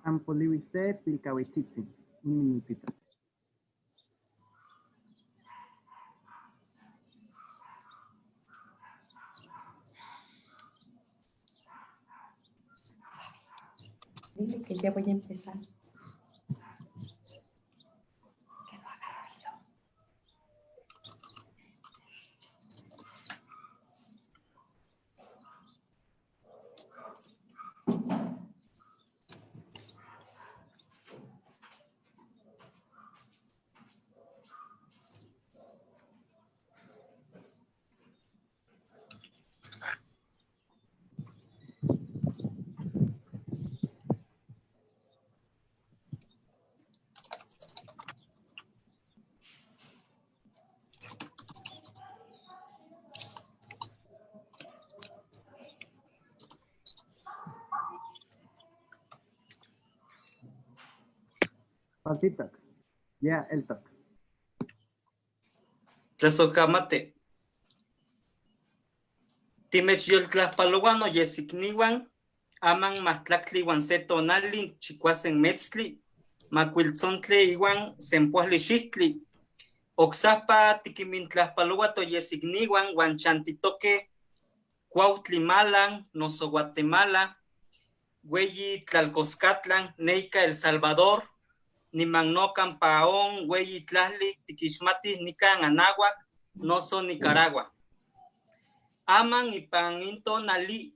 Ampoliwiste pilcahuitzitzi. Un minutito. Dile que ya voy a empezar. Pasito. Ya, el toque. Tlazocamate. Timech yol tlaspaloguano yesikniwan, aman mastlactli wan se tonali chicuasen metzli, macuiltzontle iwan sempuahli xihtli. Oxapa tiquimin tlaspaloguato yesikniwan wan chantitoque Cuautlimalan, noso Guatemala, Hueyi Tlalcoscatlan, Neica El Salvador, Nimagnocan Paón, Hueyi Tlasli, Tiquixmatis, Nican Anáhuac, noso Nicaragua. Aman ipan intonali,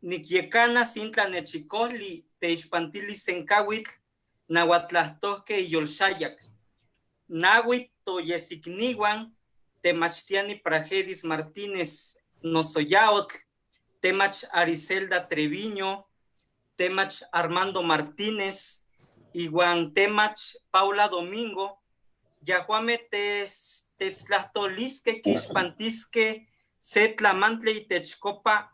Niquiecana, Sintla Nechicoli, Teixpantili Sencawitl, Nahuatlastosque y Yolxayac. Nahuit Toyesikniwan, Temachtiani Prajedis Martínez Nosoyaotl, Temach Ariselda Treviño, Temach Armando Martínez, Iguan Temach Paula Domingo, Yahuame Tetzlastolisque, Quixpantisque, Setlamantle y Techcopa,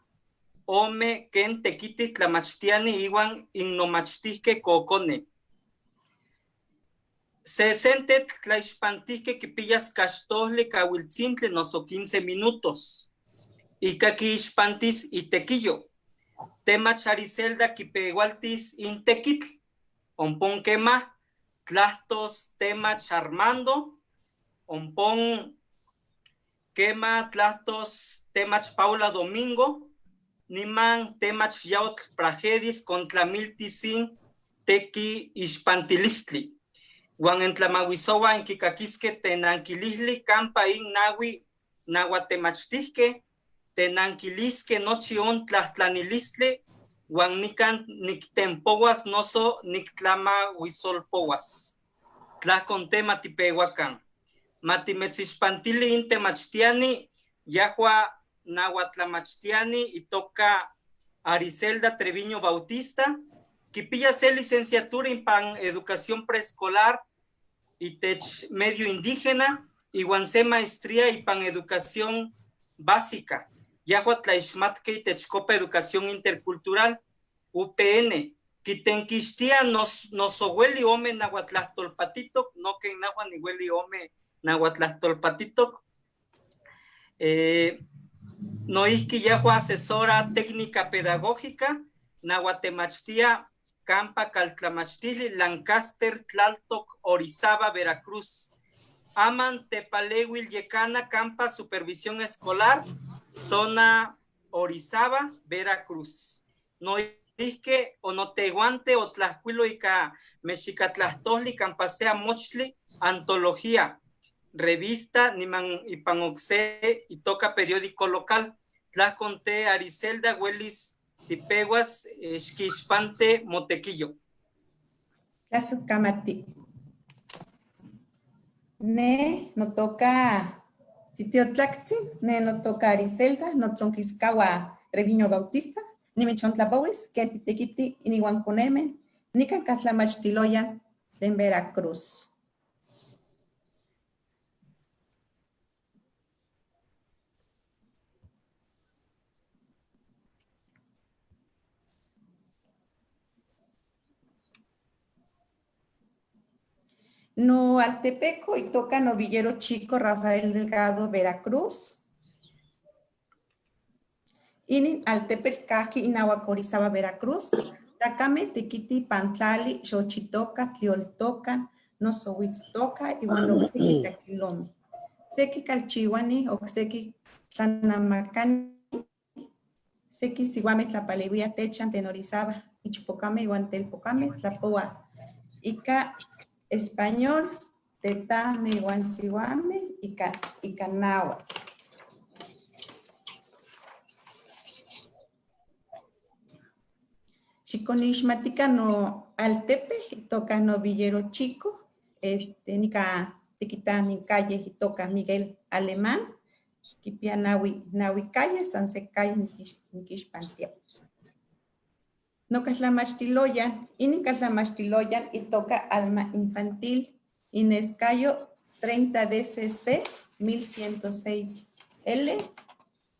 Ome, Ken Tequiti, Tlamachtiani, Iguan Innomachtisque, Cocone. 60 tlaixpantisque que pillas castosle cahuilzintle noso 15 minutos. Y caquixpantis y tequillo. Tema charicelda quipegualtis in tequitl. Ompon quema, tlastos tema charmando. Ompon quema, tlastos temach Paula Domingo. Niman temach yautl prajedis contra miltisin tequi ixpantilistli. Juan en Tlamahuizoa en Kikaquisque tenanquilisli campa in nahui nahuatemachtisque tenanquilisque nochi on tlahtlanilistli Juan nican nictempoguas noso nictlamahuizolpoguas. Tlaconte matipehuacan. Matimetzixpantili in temachtiani yahua nahuatlamachtiani y toca Ariselda Treviño Bautista. Quipilla se licenciatura en pan educación preescolar y tech medio indígena, y guanse maestría y pan educación básica. Yahuatlaixmatke y techcopa educación intercultural, UPN. Quitenquistia nos hueli ome nahuatlastolpatito, no que nahua ni hueli ome nahuatlastolpatito. No isqui yahua asesora técnica pedagógica, nahuatemachtia Campa, Caltlamachtili, Lancaster, Tlaltoc, Orizaba, Veracruz. Aman, Tepalewil, Yecana, Campa, Supervisión Escolar, Zona Orizaba, Veracruz. No isque o no teguante o tlascuilo y ca mexicatlastosli, Campasea Mochli, Antología, Revista, Niman y Panoxe y toca periódico local. Tlasconte, Ariselda, Huelis, Tipeguas, Xquixpante, Motequillo. Tlazocamati. Ne no toca Titiotlactzi, ne no toca Ariselda, no tzonquiscaua Treviño Bautista, ni Mechontlapauis, que Titequiti, Inihuanconeme, ni Cancatlamachtiloya, en Veracruz. No Altepeco y toca Novillero Chico, Rafael Delgado, Veracruz. Inin Altepec Caqui, Inahuacorizaba, Veracruz. Takame tequiti pantlali, xochitoca, tlioltoca, nosohuitztoca, iwan ocseki tlaquilomi. Seki calchihuani, ocseki tlanamacani, seki siuameh tlapaleuia techan tenorizaba, ichpocame iwan telpocame tlapoa. Ika español, tetame iwan siuameh, ika náhuatl. Xikonixmatica no altepe, itoka no Villero Chico, nika tikita ni calle itoka Miguel Alemán, kipia nahui calle, san se calle nikixpantia. No Calamastiloyan, Calamastiloyan itoka Alma Infantil, Inescayo 30 DCC 1106 L,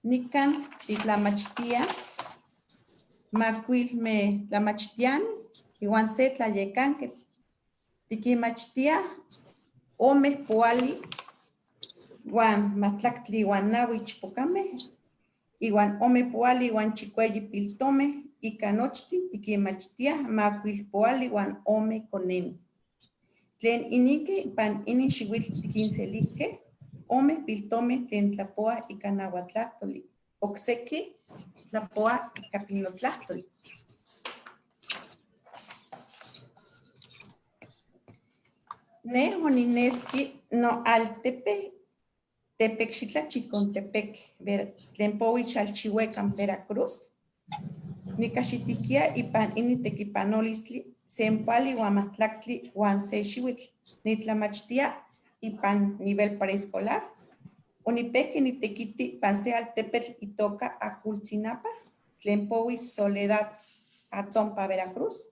Nican Titlamachtia, Macuilme Tlamachtian, Iwan se Tlayecanquel, Tiquimachtia, Ome Poali, Juan Matlactli, Juan Nawich Pocame, Iwan Ome Poali, Juan Chicuelli Piltome, Icanochti, Tiquimachtia, Macuil Poali, Juan Ome Conemi. Tlen Inique, Pan Inin Xihuil Tiquinselique, Ome Piltome, Tlen Tlapoa, Icanahuatlatoli, Oxeque, Tlapoa, Icapinotlatoli. Ne Honineski no altepe, Tepexitla Chicontepec, Tlenpowich Alchihuecan, Veracruz. Nicachitiquia ipan initequipanolistli, Sempali Huamatlactli, Juan Sexihuitl, Nitlamachtia ipan nivel preescolar. Onipeki nitequiti panse altepetl itoka Acultzinapa, Tlenpowich Soledad Atzompa, Veracruz.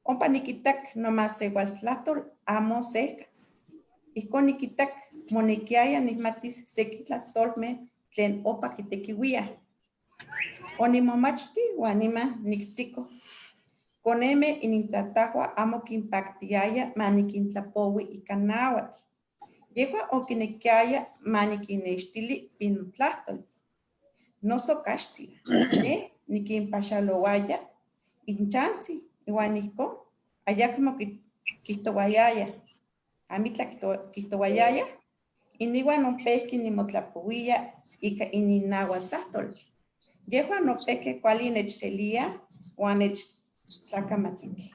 Ompa niquitak nomás Segualtlatol, amo seca. Ijkon niquitak monequiaya nismatis sequitlatolme tlen opa quitequiuia. Onimomachti uanima nictzico. Coneme inintlatahua amo quimpactiaya maniquintlapoui icanahuatl. Yehua oquinequiaya maniquinextili pinotlahtoli. Noso caxtila. Ne niquimpaxalouaya inchanzi. Iwan ijkon ayacmo quihtouayaya. Amitla quihtouayaya. Iniwan opehki nimotlapouia ika ininnahuatlahtol. Yehua nopehki kuali nechselia uan nechtlacamatiki.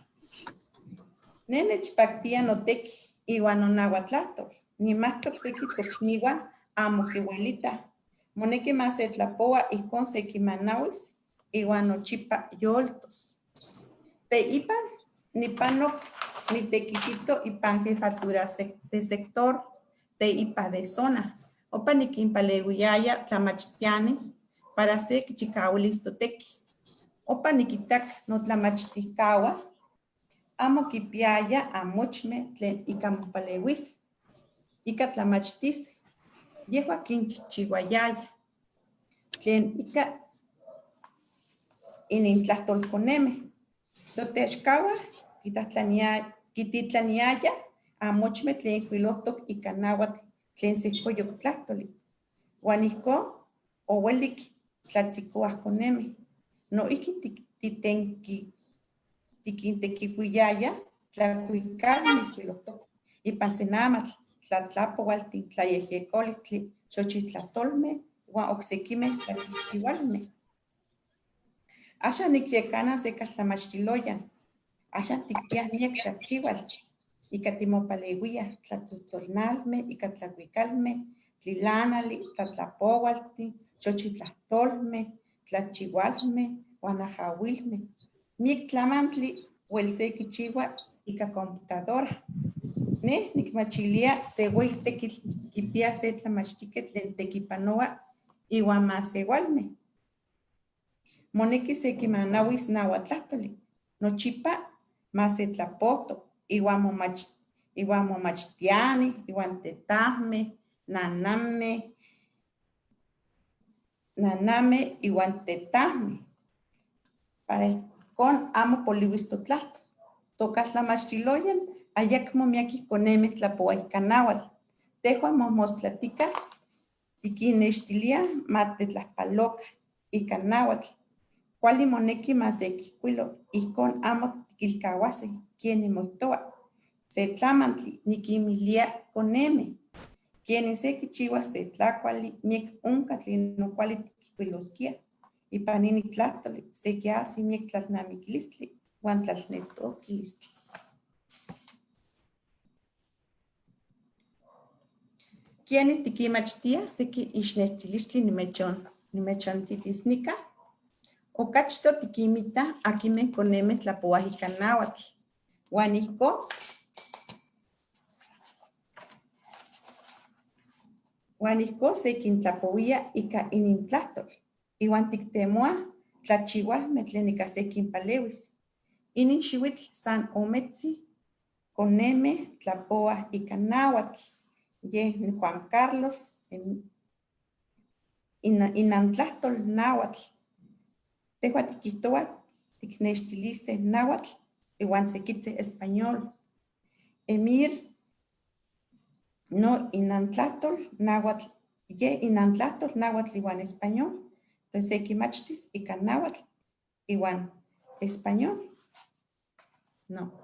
Ne nechpactia noteki iwan nonahuatlahtol. Nimahtok seki tokniuan amo kiuelita. Moneki mas setlapoa ijkon sekimanauis iwan nochipa yoltos. Teipan nipanok nitequitito ipan jefatura de sector teipa de zona. Opa niquimpaleuiaya tlamachtiani para se kichikauilis toteki. Opa niquitak notlamachticaua amo kipiaya amochme tlen ika mopaleuis. Ika tlamachtis yehua kinchichihuayaya. Tlen ika inintlahtolconeme. Totexcaua quititlaniaya amochme tlen cuilohtok ika nahuatl tlen sihcoyoctlahtoli. Uan ijkon ouelik tlatzicoah coneme. Noihki tiquintequiuiyaya tlacuicalme cuilohtok ipan senamatl, tlatlapoualtin, tlayehyecolistli, xochitlatolme uan ocsequimeh tlaquilchiualmeh. Axan nikyekana se caltlamachtiloyan. Axan tikpiah miek tlachiualtli. Ika timopaleuiah tlatzotzolnalmeh, ika tlacuicalmeh, tlilanali, tlatlapoualtin, xochitlahtolmeh, tlachiualmeh, uan ajauilmeh. Miek tlamantli uel se kichiua ika computadora. Ne nikmachilia se ueihtekitl kipia se tlamachtiketl tlen tekipanoa iuan maseualmeh. Moneki sequimanauis nahuatlahtoli. Nochipa masetlapoto, iuan momachtiani, iuan tetahmeh, nanameh, iuan tetahmeh. Para ijkon amo poliuis totlahtol. Tocaltlamachtiloyan ayacmo miakih conemeh tlapoua ika nahuatl. Tehuan mohmostlaticah tiquinnextiliah matetlahpaloca ika nahuatl. Cuali moneki más de kikuilo y con amo kilkawase, quien moitoa. Se tlamantli nikimilia con M. Quienes se kichiwas de tlacuali miek uncatli no cuali tikikuilosquia. Y panini tlatoli se que hace miek tlalnamiquilistli, guan tlalnetoquilistli. Quienes tikimachtia se que isnechtilistli nimechon titisnica. O cachto tikimita aquí me coneme tlapoajicanauatl. Guanico. Guanico se quintlapoia ica inintlahtol. Iwan tiktemoa tlachihual metlenica se quimpalewis. Inin xihuitl san ometzi coneme tlapoa ica náhuatl. Ye Juan Carlos inantlahtol náhuatl. Tehua tikihtoa tiknextiliste náhuatl iwan sekitze español. Emir no inantlahtol náhuatl, ye inantlahtol náhuatl iwan español. Entonces sekimachtis ika náhuatl iwan español. No.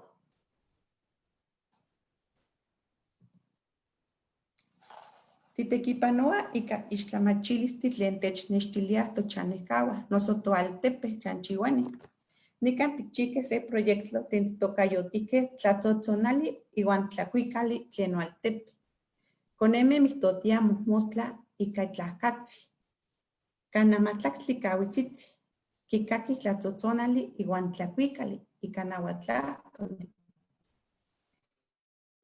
Titekipanoa ika ixtlamachilistli tlen technextilia tochanejkaua, noso toaltepe chanchiuani. Nikan tikchihkej se proyecto tlen titokayotihkej tlatzotzonali iwan tlakuikali tlen oaltepe. Koneme mihtotia mojmostla ika tlahkatzi. Kanamahtlaktli kawitzitzi. Kikaki tlatzotzonali iwan tlakuikali ika nahuatlahtoli.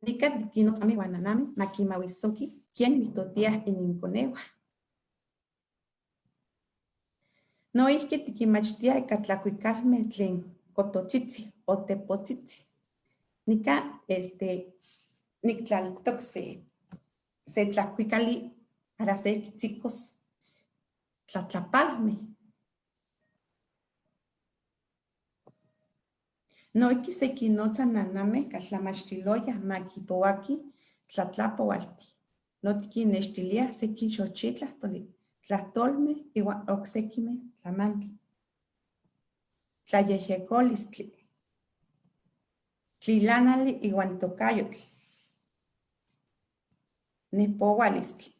Nikan tikinotzami iwan nanami makimawisoki quien mihtotiah ininkoneua. Noihki tikimachtia ika tlakuikalmeh tlen kototzitzi o tepotzitzi. Nika niktlaltok se tlakuikali para se kitzikos tlatlapalmeh. Noihki sekinotza nanameh katlamachtiloyah makipouaki tlatlapoualti. Notikinnextilia seki xochitlahtoli, tlahtolmeh iwan oksekimeh tlamantli. Tlayehyekolistli. Tlilanali iwan tokayotl. Nepoualistli.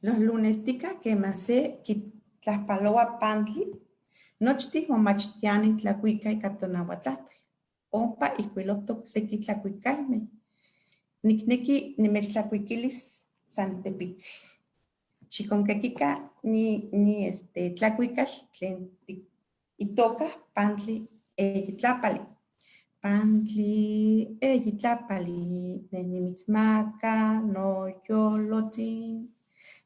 Los lunestika keman se kitlahpaloa pantli, nochtih momachtiani tlakuika ika tonauatlahtol. Ompa ihkuilohtok seki tlakuikalmeh. Nikneki nimechtlakuikilis san tepitzi. Xikonkakica ni tlakuikal tlen itoka pantli eyitlapali. Pantli eyitlapali nimitzmaka noyolotzin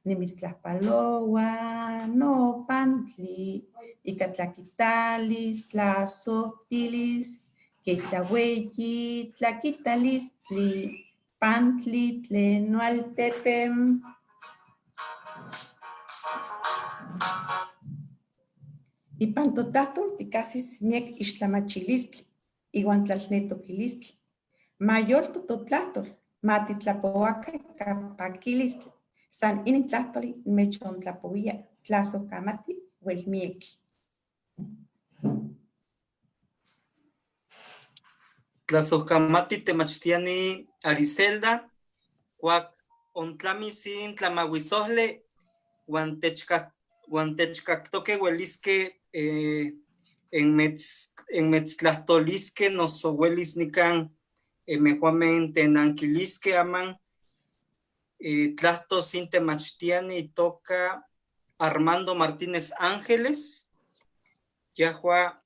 nimitztlahpaloa no pantli ika tlakitalis tlasohtilis ketlaueyi tlakitalistli pantli tlen noaltepem. Ipan totahtol tikasis miek ixtlamachilistli iwan tlalnetokilistli. Mayolto totlahtol matitlapoaka ika pakilistli. San inin tlahtoli mechontlapouia tlasohkamati uel mieki. Tlasohkamati temachtiani Ariselda, cuac ontlamisin tlamahuisohle, uan techcactoque huelisque en metztlahtoliske noso huelis nican mehuamen tenanquilisque aman tlahtosin temachtiani toca Armando Martínez Ángeles, yahua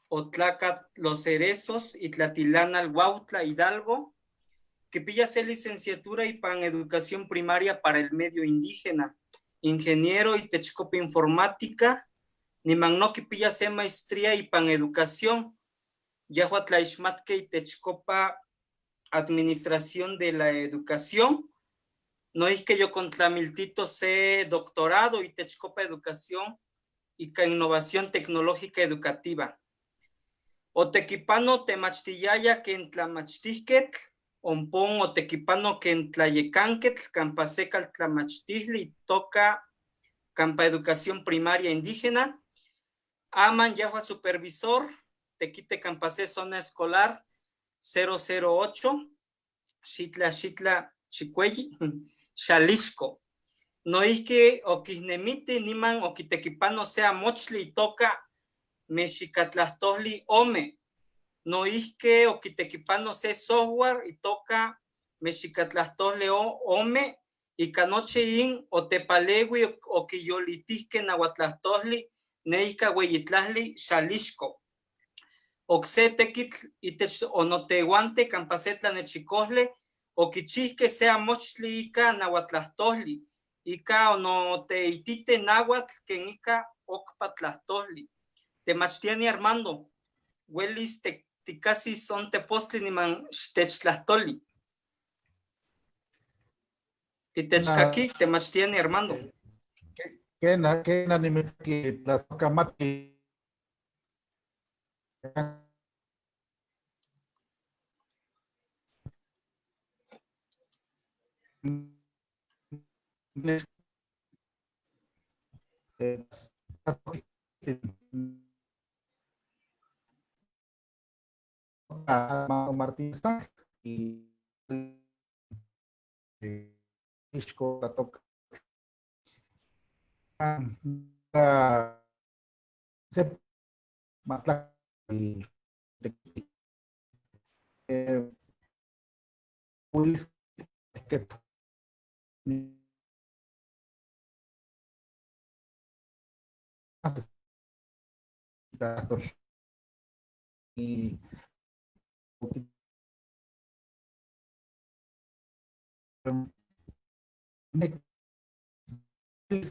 Otlacat Los Cerezos y Tlatilana Huautla Hidalgo, que pilla ser licenciatura y pan educación primaria para el medio indígena, ingeniero y techcopa informática, ni magno que pilla ser maestría y pan educación, yahua tlaixmatke y techcopa administración de la educación, no es que yo con tlamiltito sé doctorado y techcopa educación y ca innovación tecnológica educativa. Otequipano temachtillaya que en tlamachtisquetl, ompon otequipano que en tlayecanquetl, campasecal tlamachtisli, toca campa educación primaria indígena, Aman Yahua supervisor, tequite campase zona escolar 008, Xitla, Chicuelli, Xalisco. No es que oquisnemite niman oquitequipano sea mochli y toca mexicatlastoli ome. No es que oquitequipano sea software y toca mexicatlastole ome y canoche in o tepalegui o quillolitisque nahuatlastoli neica hueyitlasli Xalisco. Oxe tequitl itech onoteguante campasetla nechicosle o quichisque sea mochli ica nahuatlastoli. Ica onoteitite nahuatl que ica ocpatlastoli. Temachtiani Armando. Huelis casi son tepostli niman techtlastoli. Titechkaki, temachtiani Armando. ¿Qué animes que las camati? Martínez y Isco la toca. Se matla y Willis que y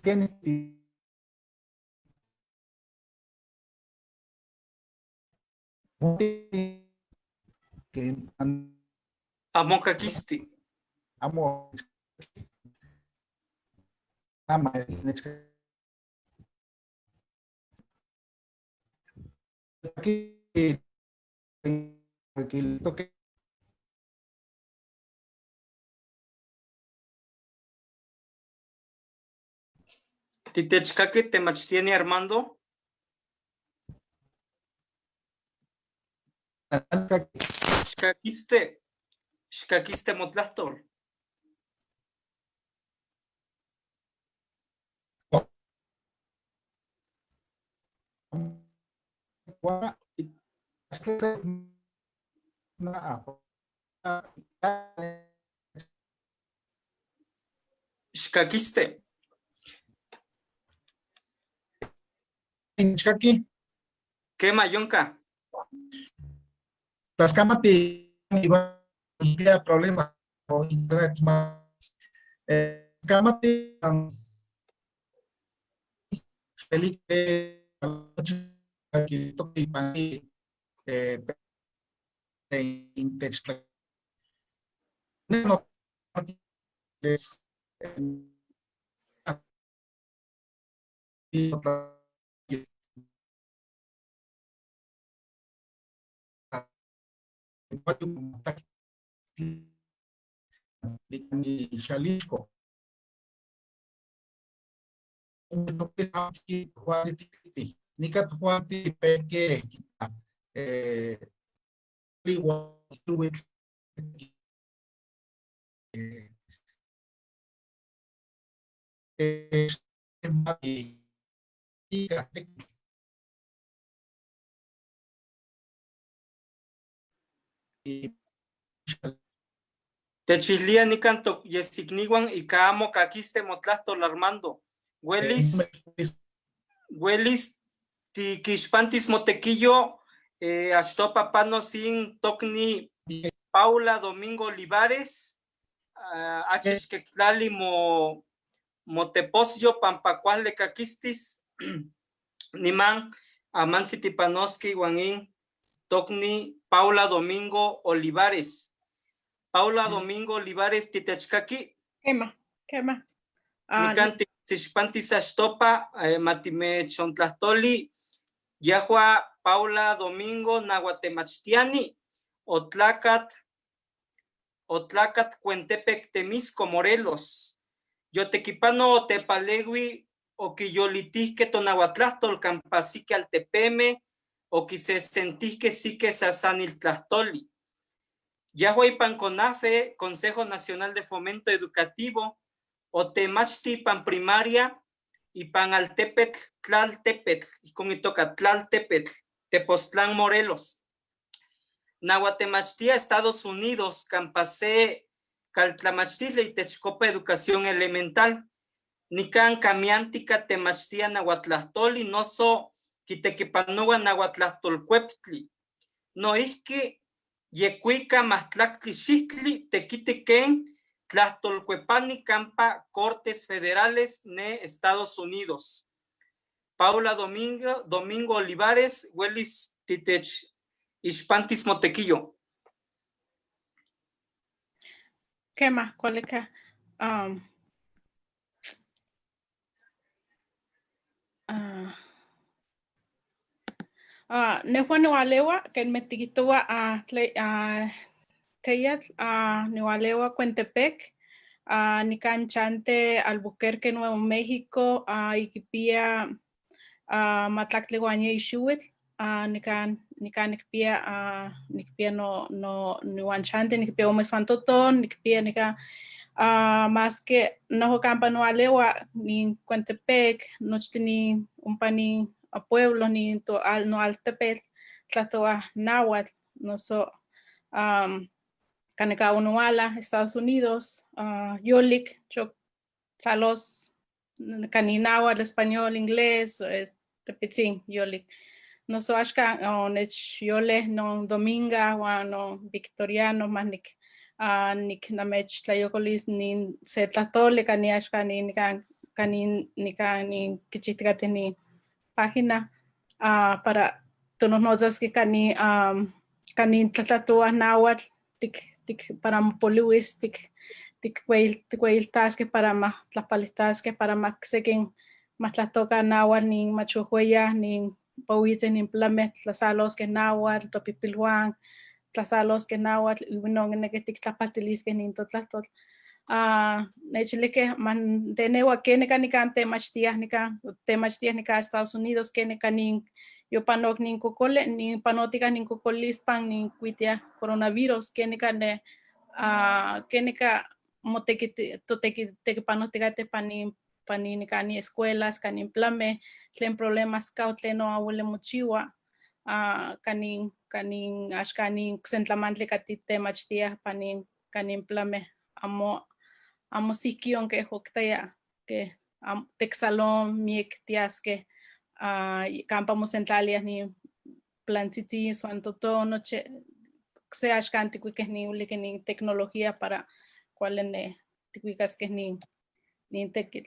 Kennedy que Amocaquisti. amo ama aquí el toque Titechkaki, temachtiani Armando. Xcaquiste motlastol. Xcaquiste. aquí ¿Qué mayonca? las camas iban a problemas o internet más camas feliz aquí toque en texto no es di Xalisco. Nika tuanti peke Techislia ni canto yesigniwan y caamo caquiste motlastol Armando. Huelis ti quixpantis motequillo ashtopa pano sin tocni Paula Domingo Olivares achixquectlali moteposyo pampacuanle caquistis niman amansitipanoski guanin tocni Paula Domingo Olivares. Paula Domingo Olivares titechkaki. Quema. Nicanti Xpantis Ashtopa, Matime Chontlastoli, Yahua Paula Domingo Nahuatemachtiani, Otlacat Cuentepec Temisco Morelos, Yotequipano Tepalegui o que yo litisque tonahuatlastol campasique al tepeme, o que se sentisque sí que sasanil tlastoli. Yahuay Panconafe, Consejo Nacional de Fomento Educativo, o temachti pan primaria y pan altepetl, tlaltepetl, y con y toca tlaltepetl, Tepoztlán, Morelos. Nahuatemachtia, Estados Unidos, Campasé, Caltlamachtisle y Techcopa Educación Elemental. Nican Camiántica, Temachtia, Nahuatlastoli, no so, Quitequipanua, Nahuatlastolcueptli. No es que Yecuica, Mastlactli, Xistli, Tequitequén, Tlastolcuepani, Campa, Cortes Federales, ne Estados Unidos. Paula Domingo Olivares, Huelis Titech, Ispantis Motequillo. ¿Qué más? ¿Cuál es que? Nehua Nualewa, que me tiquitúa a Teyat, Nualewa, Cuentepec, Nicanchante, Albuquerque, Nuevo México, Iquipía, Matlactleguañe y Xuit, Nican Nicpia no Nuanchante, Nicpia Ome Santo Ton, Nicpia Nica. Más que no campa no alewa ni Cuentepec, no ni un pani a pueblo ni to al no altepec, tlatoa náhuatl, no so Canecao Unuala, Estados Unidos, Yolik, Salos, Canináhuatl, español, inglés, Tepitzin, Yolik. No so ashka onech yole no dominga o no victoriano manik nik namech tlayocolis ni se tlatole cani ashka ni kichitkate ni página para tonos notas que cani tlatua náhuatl tik para poliwis tik tasque para más las palitas que para más sequen más las toca náhuatl ni machujueya ni Pauitzen in Plamet, Tlasalos que náhuatl, Topipilhuan, Tlasalos que náhuatl, no negatic tapatilis que ninto tlatot. Nechile que man tenewa que necanica temachtiahnica Estados Unidos que necanin yo panok nin cocole ni panotica nin cocolispan ni cuitia coronavirus que necane que neca motequite totequite panoticate panin panini cani escuelas, cani plame, tlen problemas cautlen no abuele muchiwa, canin ashcanin sentlamantle catite machtia panin canin plame, amo sikion que joctea, que texalón miek tias que campamos centralias ni plantiti santo todo noche se ashcanti que ni uli que ni tecnología para cuál ne ticuicas que ni tequil.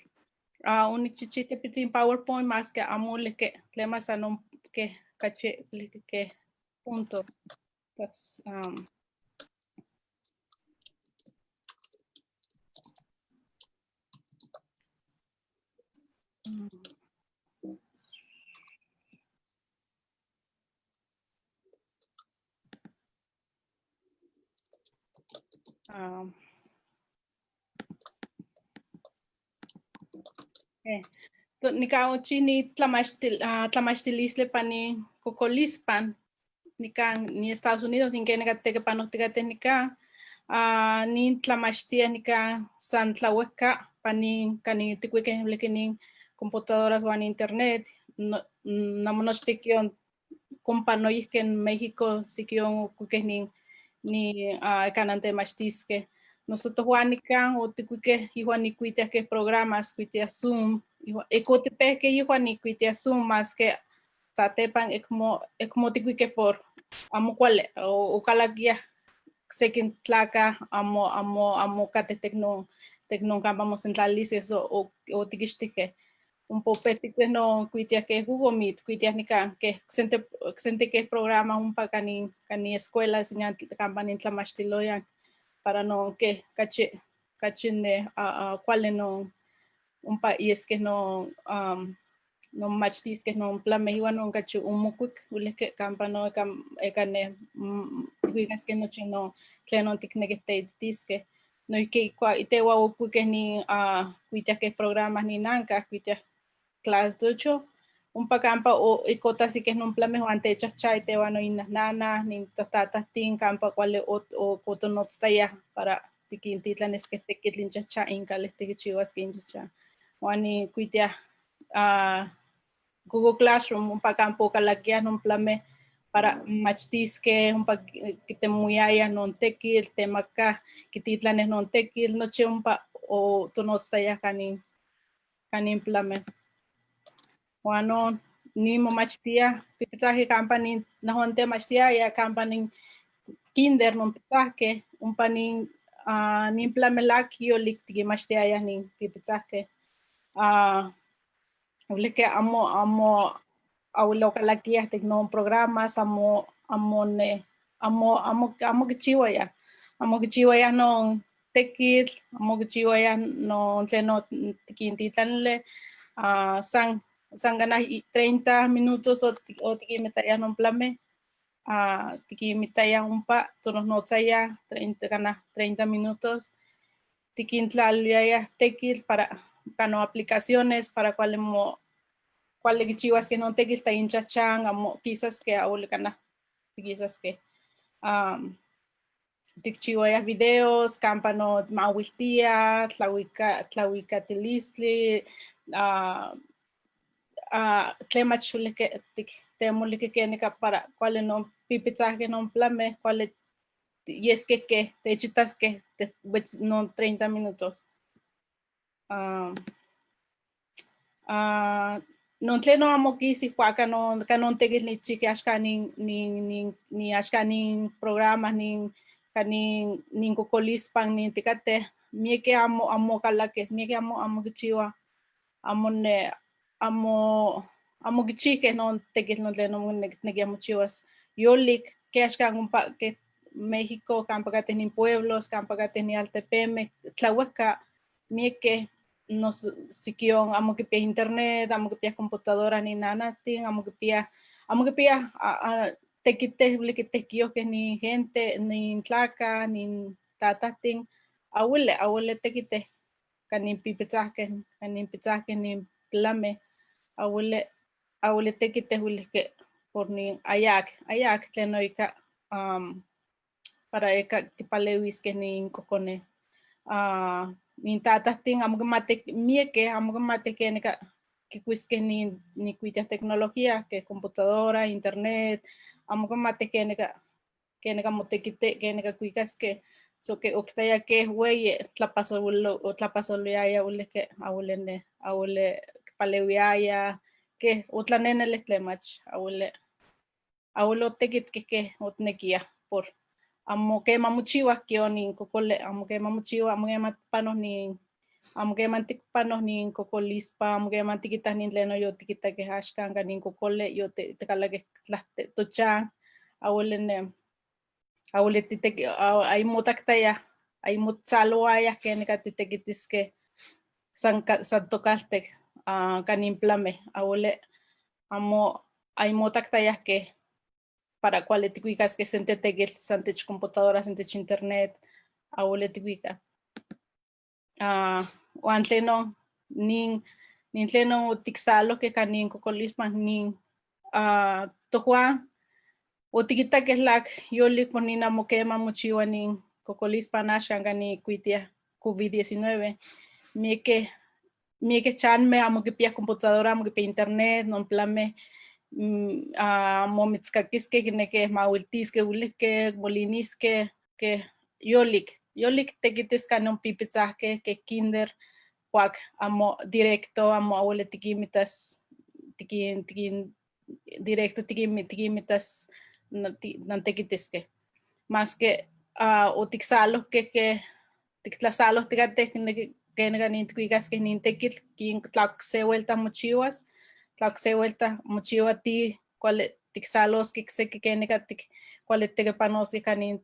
Un chichite pitin PowerPoint más que amule que lemas anon que caché que punto. Pues, Nicauchi ni tlamachtilisle pani cocolispan ni Estados Unidos ni que negate panotigate nica ni tlamachtia nica san tlahueca pani cani ticuique lequenin computadoras o en internet namonochtiquion companois que en México siquion cuique ni canante machtisque nosotros Juanica o ticuique igual ni cuitia que programas cuitia Zoom ecotepe que igual ni cuitia Zoom más que tatepan es como ticuique por amo cual o calaguia sekin tlaca amo cate tecno vamos centralices o tiquistique un popete no cuitia que Google Meet cuitia nica que sente que programa un pa cani escuela enseñante campaña tlamachtiloyan para no que cachine cuál no un país que no no machtis que no plan mehiwa no cachu un mucuc ules que campano cane digas que no chino no ticneguete disque no y que ite wa que ni cuitia que programas ni nanca cuitia clase 8 umpa campa o ikota si que no plame ante echas chai te van inas nana ni tatatas tin campa cual o coto no ya para tikin titlan es que te kitlin cha inka les te chivas que cha wani kuitia Google Classroom umpa campo kalakia no plame para machtisque umpa que te muyaya non tekil temaka kititlanes non tekil noche umpa o to no ya kanin plame Wano ni mo machtia pipitaje company na honte machtia ya company kinder no pitaje un panin ni plamelak yo liktigi machtia ya ni pipitaje que amo aulo kalakia tecno programas amo kichiwa ya no tekil amo kichiwa ya no tleno tikintitlanle Sangana 30 minutos o tikimitaya non plame. Tikimitaya umpa, tonos notzaya 30 minutos. Tikintlaluaya tekil para cano aplicaciones para cuál kichiwas que no tekil ta inchachan, amo quizás que aul kana quizás que tikchiwaya videos, campano mawiltia, tlawika tilistli, tlemach que temuli que kenika para cuál no pipitzaje no plame cuál y es que te chitas que no 30 minutos no tleno amo kisi cuaca no canon tegil ni chique ashka ni ashka ni programas ni cocolispan ni ticate mieke amo calaque mieke amo kichiwa amo ne amo kichike no tekil no tleno negiamo chiwas yolik que ashkan umpa que México campagate ni pueblos campagate ni altepeme tlahueca mieke nos sikion amo que pia internet amo que pia computadora ni nanatin amo que pia tekite blikitekio que ni gente ni tlaca ni tatatin awule tekite kanin pipitzaje ni plame awule tekite que por ni ayak tlenoika para eka kipalewis que ni kokone ni tatatin amo que mate mieke amo que mate que nika que ni cuitia tecnología que computadora internet amo que mate que nika motekite que nika cuicas que so que octaya que güey tlapasolo ya ule que awule palewiaya que otla nene les tlemach awule tekit que otnekia por amo que mamuchiwa que ni kokole amo que mamuchiwa amo que panos ni amo que mantikpanos ni kokolispa amo que mantikitas ni tleno yo tikita que hashkan ni kokole yo te kala que tochan awule titeki ay motaktaya ay motzaloaya que nika titekitis que san tokaltek kanin plame awule amo ay motaktaya que para cuál tikuikas que sentetegel santech computadora santech internet awule tikuika wan tleno nin tleno tiksalo que kanin kokolisma nin tojuan o tikita que lak yolik ponina moquema mochiwa nin kokolispa nashkanga ni kuitia COVID-19 mieke chanme amo que pia computadora amo que pia internet non plame momitzkakiske que mawiltiske ulike moliniske que yolik tekitisca non pipitzaje que kinder cuac amo directo amo awole tikimitas tikin directo tikimitas nantekitiske más que otiksalos que tiktlasalos tikate que neganin tikuikas que nintekil kin tlakse vuelta mochiwas mochiwa ti cual tiksalos que se que negatik cual tekepanos que kanin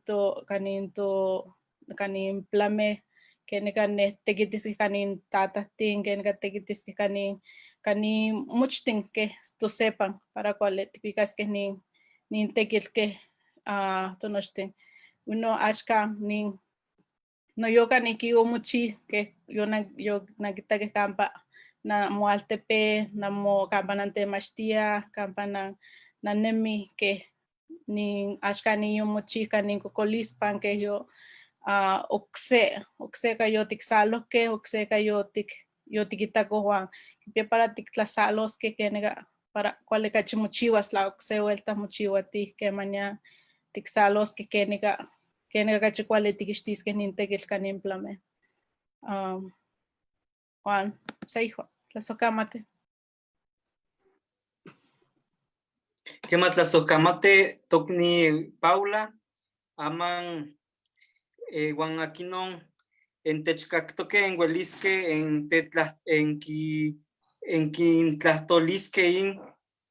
plame que negan tekitis kanin tatatin que negan tekitis kanin muchtin que to sepan para cual tikuikas que nin tekil que tonochten uno ashka nin no yo kanikiwo muchi que yo nakita que campa na moaltepe, na mo kampanante mastia, kampanang nanemi ke ning ashkani yung mochika ning kokolispan ke yo okse kayo tiksalo ke okse kayo tikitako Juan que para tiklasalos que kenega para cuál ka chimuchiwas la okse vuelta mochiwati que mañana tiksalos que kenega ka chikwale tikistis que nintegel kanimplame Juan seijo la sokamate ¿Qué más la socamate tocni Paula? Aman Juan Aquinon en techcactoque en huelisque en tetla en ki tlastolisque in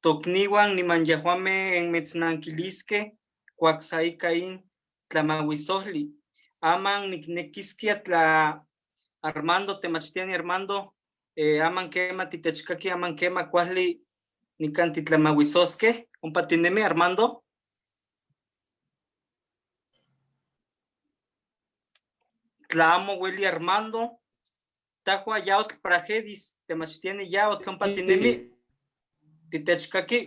tocniwan ni manyahuame en metznanquilisque cuaxaica in tlamahuizoli. Aman niknequisquia tla Armando temachtiani Armando aman quema titechcaqui aman quema cuali nicantitlamauizosque un patineme Armando. Tlamo Willy Armando, Tajua Yaut Prajedis, Temachtiene Yaut, Patinemi, Titechkaki.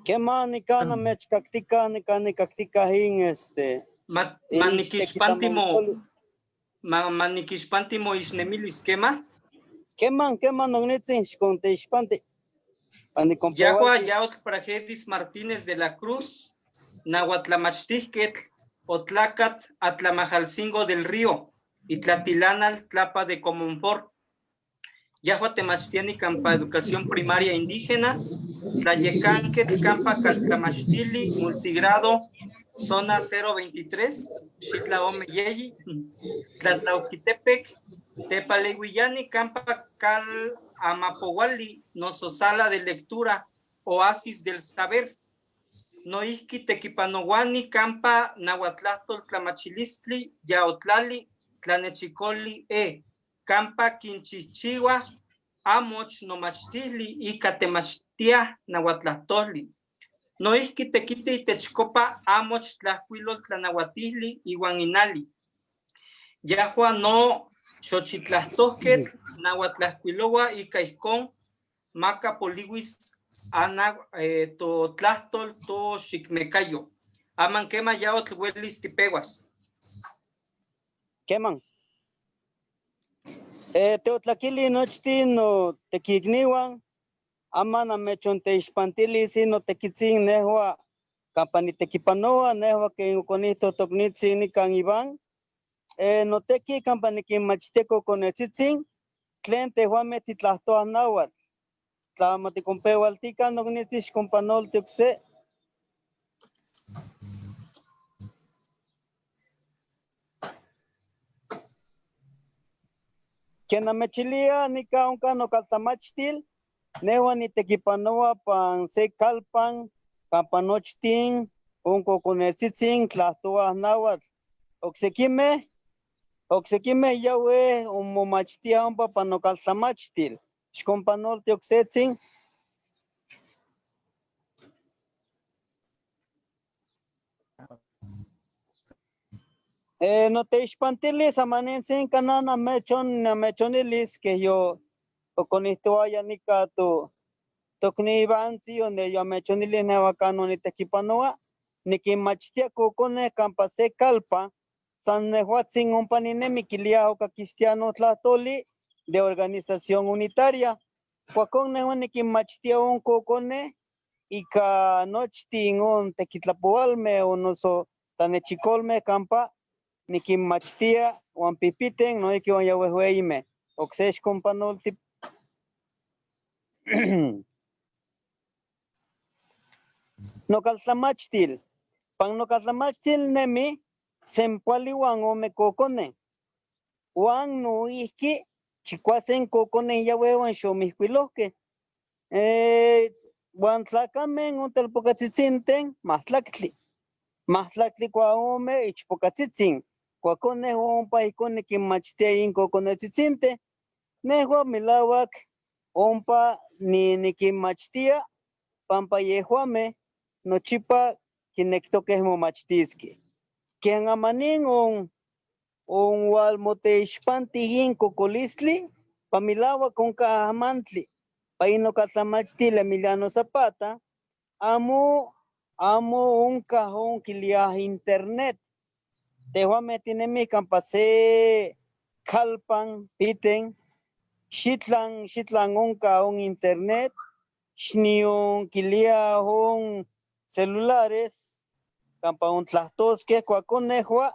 ¿Qué manicana mechcactica, nicactica in Maniquishpantimo Isnemilis, ¿quema? ¿Qué man, no nitzin, conte ispante? Yahua Yaut Prajedis Martínez de la Cruz, Nahuatlamachtiquet, Otlacat, Atlamajalcingo del Río, Itlatilana, Tlapa de Comonfort, Yahua Temachtiani, Campa Educación Primaria Indígena, Tlayecanquet, Campa Caltamachtili, Multigrado, Zona 023, Xitla Omeyeyi, Tlatlauquitepec, Tepaleguillani, Campa Cal Amapowali, Nososala de Lectura, Oasis del Saber, Noihki Tequipanowani, Campa, Nahuatlastol, Tlamachilistli, Yaotlali, Tlanechicoli, Campa, Quinchichigua, Amoch, Nomachtili, y Catemachtia, Nahuatlastoli. Noihki Tequite y Techcopa, Amoch, Tlahuilol, Tlanahuatili, y Guaninali. Yahua no, Xochitlastosquet, Nahuatlasquilowa, y Caiscón, Maca Poliwis, Ana to tlastol to xicmecayo. Aman quema ya otluelis tipeguas. Queman. Teotlaquili nochtin no tequigniwan. Aman amechonte ispantili sino tequitzin nehua. Campani tequipanoa nehua que inconito tocnitzin ni can Iván. No tequi campani que machiteco con el tzitzin. Cliente juame titlastoa náhuatl. Tlamati compeo altica no nitis companol tuxe. Quien amechilia ni kaunka no caltamachtil, newa ni tequipanoa pan se calpan, campanochtin, unco con el tzitzin, tlastoa náhuatl. Oxequime yawe un momachtia un pa no caltamachtil. Xcompanol teoxetzin. No te ispantilis amanensin canana mechonilis que yo con esto haya ni cato tocni vansi donde yo mechonilis nevacano ni tequipanoa ni que machtia cocone campa se calpa san nehuatzin un paninemi quiliao cristiano tlatoli de organización unitaria. Cuacón ni que machtia un cocone y ca nochtin un tequitlapualme o no so tanechicolme campa ni que machtia wan pipiten no hay que vaya huehueime oxesh companol tip no caltamachtil pan no caltamachtil nemi sempuali wan o me cocone wan no iski chicuasen cocone ya huevan xomihcuilohque wan tlacamen un telpocatzitzintén mahtlaktli cuaome ichpocatzitzin cuacone ompa icone quimachtia inco conetzitzinte nehua milauac ompa ni quimachtia pampa yehuame nochipa quinectoqueh momachtisque quien amanin un walmoteixpanti in cocolistli Pamilawa con Cahamantli, Paino Catlamachtil, Emiliano Zapata, amo un cajón que lias internet. Tehuame tiene mi campase, Kalpan, Piten, Shitlan un cajón internet, Shnion que lia un celulares, campa un tlastos que cuaconejua,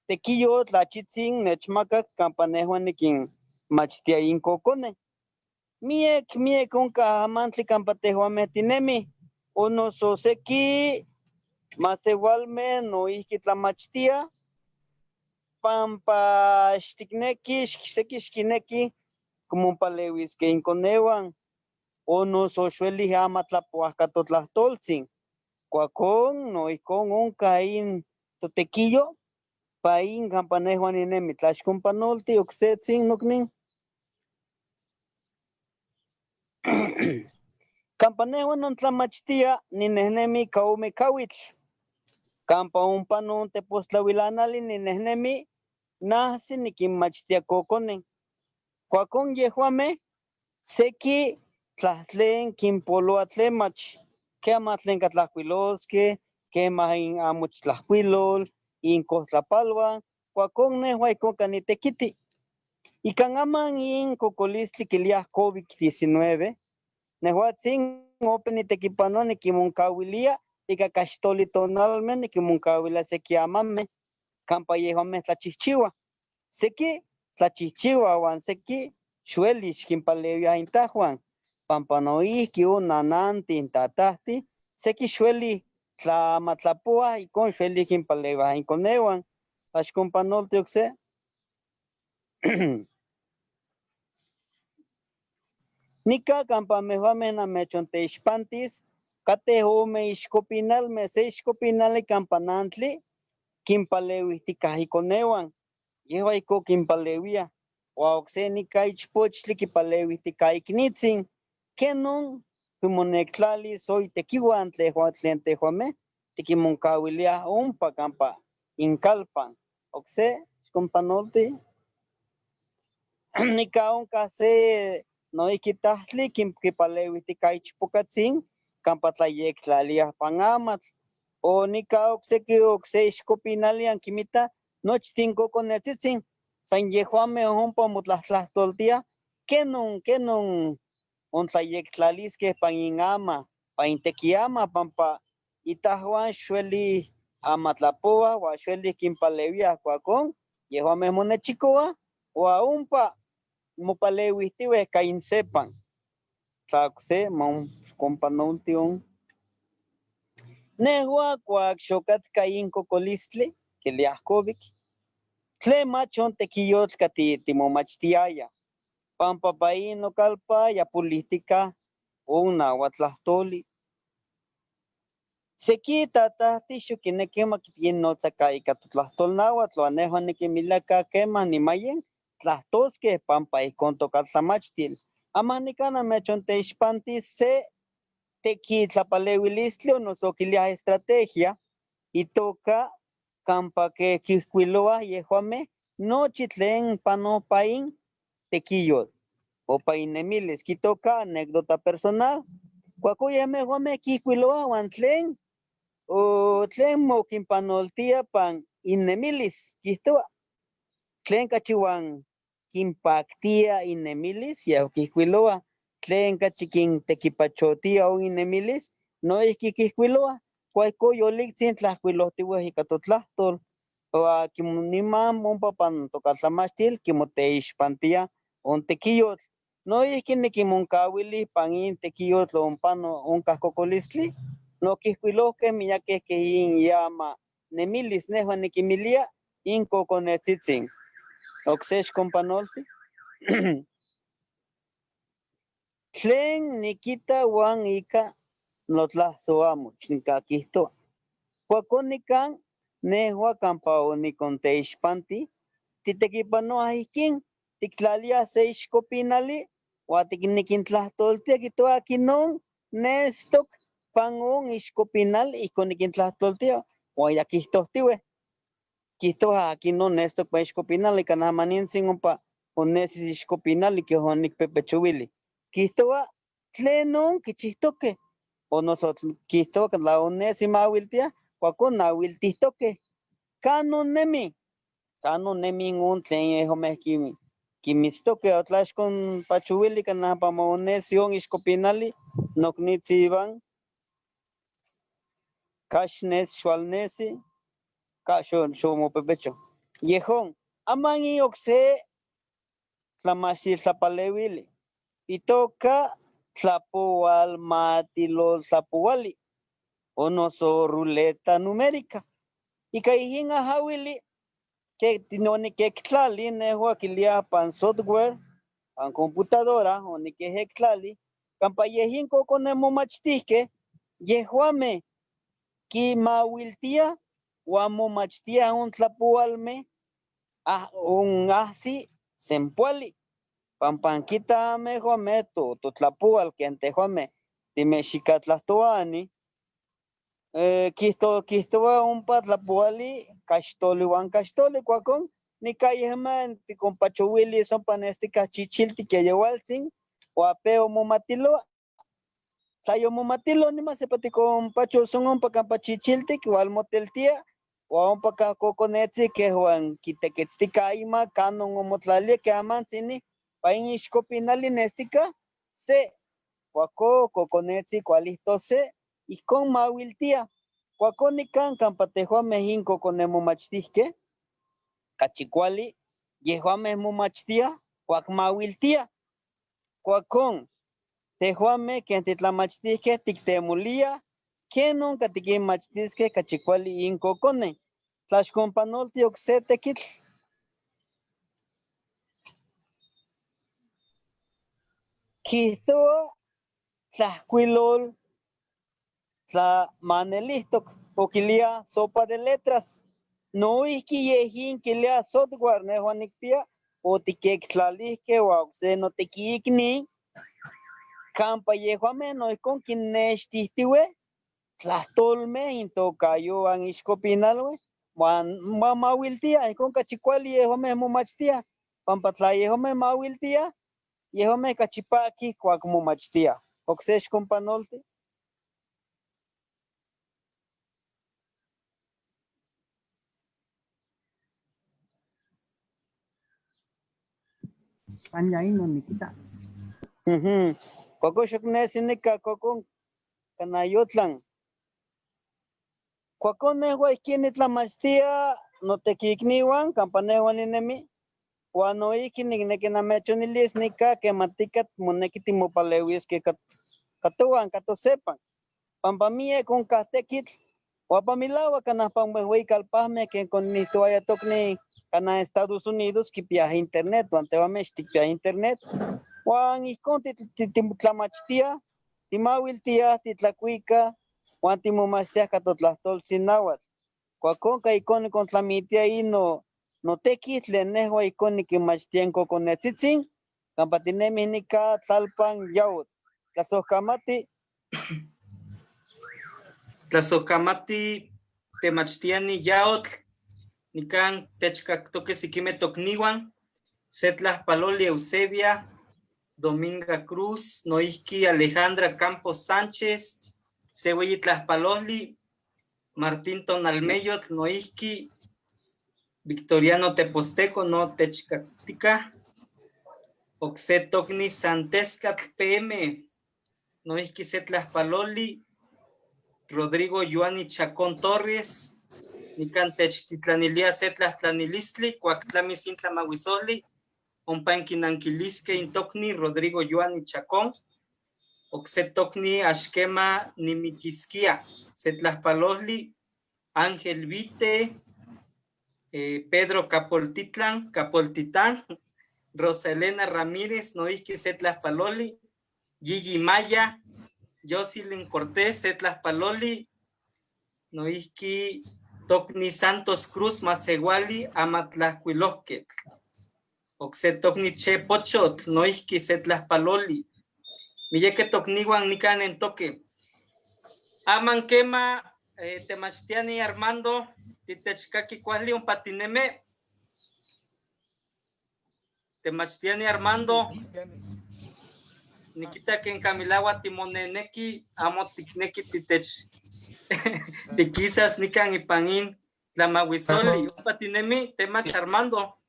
tequillo tlachitzin, nechmaca, campanejua nequin, machtia incocone. Miek un cajamantli campatehuame tinemi. Uno soseki, más igualmente no iquitlamachtia, pampa shtikneki, shkineki, como un palewis que inconewan, uno sochueli amatlapuacatotlahtolzin, cuacón, no icon un caín totequillo, paín campanejuan inemi, tlashcompanolti, oxetzin, nocnin. Campanejuan non tlamachtia, ninehnemi kaume kawitl. Campa un panon te postlahuilanali ninehnemi, nahsi nikinmachtia kokonen. Cuacon yehuame, seki tlahtlen kinpoloa tlemach, que amatlen katlahuiloske, que mahin amuch tlahuilol, inkotlapalwa, cuacon nehua icon canitekiti. Y can aman in cocolistli kiliah COVID-19, nehuatzin open itekipanon nikimonkawilia, ika cachtoli tonalmen nikimonkawilia seki amame, campa yehuame tlachihchiwa. Seki tlachihchiwa wan seki xueli xkinpalewia intahuan, pampanoihki nananti tatahti, seki xueli tlamatlapoa icon xueli kinpalewia inconewan, axkompanolti okse. Nika campa mehuame namechonteixpantis, kate ome ixcopinalme, se ixcopinali campanantli, kinpalewihtikah iconewan, yehua iko kinpalewia, ua okse nika ichpochtli kipalewihtika iknitzin, kenon kimonektlali soitekiuan tlen tehuame, tikimonkawilia ompa campa inkalpan, okse xkompanolti. Nika onka se noihki tahtli kipalewihtika ichpokatzin, campa tlayektlaliah pan amatl, o nika okse ixcopinalian kimita nochtin kokonetzitzin, san yehuame ompa motlahtlahtoltiah, kenon ontlayektlaliskeh pan inama, pan intekiama, pampa itahuan xueli amatlapoa, ua xueli kinpalewiah cuacon, yehuame monechikoa, ua ompa mopalewihtiweh ka insepan. Tla okse kompanoltion. Nehua cuac xocatka in cocolistli, kiliah COVID, tlen mach ontekiyotl timomachtiaya, pampa pa in nokalpa ya política nauatlahtoli. Seki tatahti xokineki makinnotzaca ika totlahtolnauatl, ua nehua nikinmiliaka kemah nimayen tlahtoskeh pampa ihkon tokatlamachtil. Ama nika namechonteixpantis se tekitlapalewilistli o noso kiliah estrategia, itoka campa que kihkuiloah yehuame nochi tlen pano pa in tekiyotl o pa innemilis, kitoka anécdota personal. Cuaco yehuame kihkuiloah wan tlen mokinpanoltia pan innemilis, kihtoa tlen kachiwan kinpaktia innemilis, yeh kihkuiloah tlen kachi kintekipachotia on innemilis, noihki kihkuiloah, cuaihco yoliktsin tlahkuilohtiueh ika totlahtol, ua niman ompa pan tokatlamachtil kimoteixpantia on tekiyotl. Noihki nikimonkawili pan in tekiyotl onpano onkah kokolistli, nokihkuilohkeh miyakeh keh in iama nemilis, nehua nikinmilia in kokonetzitzin. Okse xkompanolti. Tlen nikita wan ika notlahsoamoch nika kihtoa. Cuacon nikan nehua campa onikonteixpanti, titekipanoah ihkin, tiktlaliah se ixcopinali, ua nikintlahtoltia kihtoa akinon nestok pan on ixcopinal ihkon nikintlahtoltia, ua ya kihtohtiueh. Kihtoa akinon nestok pan ixcopinal, ika nahmanintzin ompa Onesis Ishkopinali que Honik Pepechuili. Kistoa tlenon kichistoke. O nosotros kistoa la onésima wiltia, cuacona wiltistoke. Canon nemi un tlen homekimi. Kimistoke otlash con pachuili canapa onesion Ishkopinali, noknitsivan. Kashnes Schwalnesi, Kashon Shomo Pepecho. Yehon, Amani Oxe, Tlamashil Zapalewili. Itoka Tlapual Matilo Tlapuali. Onoso ruleta numérica. Y Kaihin a Hawili, que tinoni que Klali, Nehuaquilia pan software, pan computadora, o ni que Heclali, Campayehin Coconemo Machtike, Yehuame. Ki mawiltia wamo machtia un tlapualme un asi sempuali pampanquita me jome to tlapual que ante jome time xicatlastoani kisto un patlapuali cachtoli cuacon ni cayehman ti compachowili son panestica chichilti que llevalsin o apeo momatilo Sayo momatilo ni más sepati con pacho son un pacampachichilti que al moteltia o un pacacoconetzi que juan quitequetztica ima canon o motlalia que aman sini painishcopinali nestica se cuaco coconetzi cualisto se y con mawiltia cuaco ni can campatejo mejinco con emomachtisque cachicuali yehuan memomachtia cuac mawiltia cuacon Tejuame que antitlamachtisque tictemulia, que nunca tiquimachtisque cachicuali incocone. Tlashcompanolti oxetequitl. Quitoa tlacuilol tla manelistok poquilia sopa de letras. No iski yejin quilia software nejuanicpia o tiquectlalisque o oxe no tequicni. Campa yehuame no con quinestihtiwe, tlastolme into cayo an ishcopinalwe, mawiltia, con cachicuali yehuame momachtia, pampatla yehuame mawiltia, yehuame cachipaki cuac momachtia. Oxesh companolte. Panyaino Nikita. Coco shoknesinica coco canayotlan. Cuaconehua ikini tlamachtia no tequicniwan, campanehuan inemi. Cuando iki niquinamechonilis nica que maticat monequitimopalewis que catuan, catosepan. Pampamie con catequitl. Guapamilawa canapam calpahme que con ni toaya tocni cana Estados Unidos que piaja internet, antevamesh piaja internet. Juan y con titlamachtia, timawiltia, titlacuica, Juan timomachtia catotlastol sinawat. Cuaconca y con tlamitia y no tequitle nehua y con que machtienco con netzitzin, campatinemi nica tlalpan yaut. Casocamati. Tlazocamati temachtiani yaotl, nican techcactoque siquime tocniwan, Setlas Paloli Eusebia, Dominga Cruz, Noisqui Alejandra Campos Sánchez, Cehueyitlas Paloli, Martín Tonalmeyot, Noisqui, Victoriano Teposteco, no Techcactica, Oxe Tocni Santescat PM, Noisqui Setlas Paloli, Rodrigo Yuani Chacón Torres, Nicantech Titlanilia Setlas Tlanilistli, Cuactlami Sintla Mahuizoli, Ompanquinanquilisque Intocni, Rodrigo Yuani Chacón, Oxetocni Ashkema Nimiquisquia, Setlas Paloli, Ángel Vite, Pedro Capoltitán, Roselena Ramírez, Noisqui Setlas Paloli, Gigi Maya, Jocelyn Cortés, Setlas Paloli, Noisqui Tocni Santos Cruz, Maceguali, Amatlacuilosque, Oxe Tocni Che Pochot, Noisqui Setlas Paloli, Milleque Tocniwan Nican en Toque, Amanquema, Temachtiani Armando, Titechkaki Cuali, un patineme, Temachtiani Armando. Nikita ken Kamilawa timoneneki amo tikneki titech. Tikisas nikan ipangin la mawisoli. Patinemi temach Armando.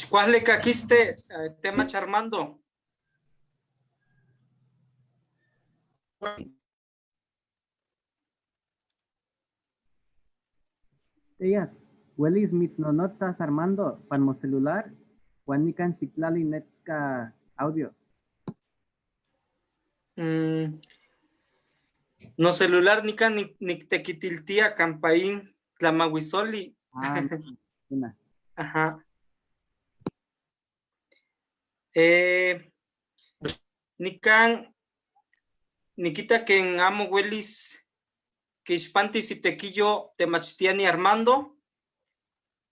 ¿Cuál le caquiste temach Armando? Ellas, Wellis mitnonotas Armando, panmo celular, Juanican Citlali Netka audio. No celular ni tequitiltia campaín la mawisoli. Ah, una. Ajá. Nikita que en amo Willis que ispanti si tequillo temachtiani Armando.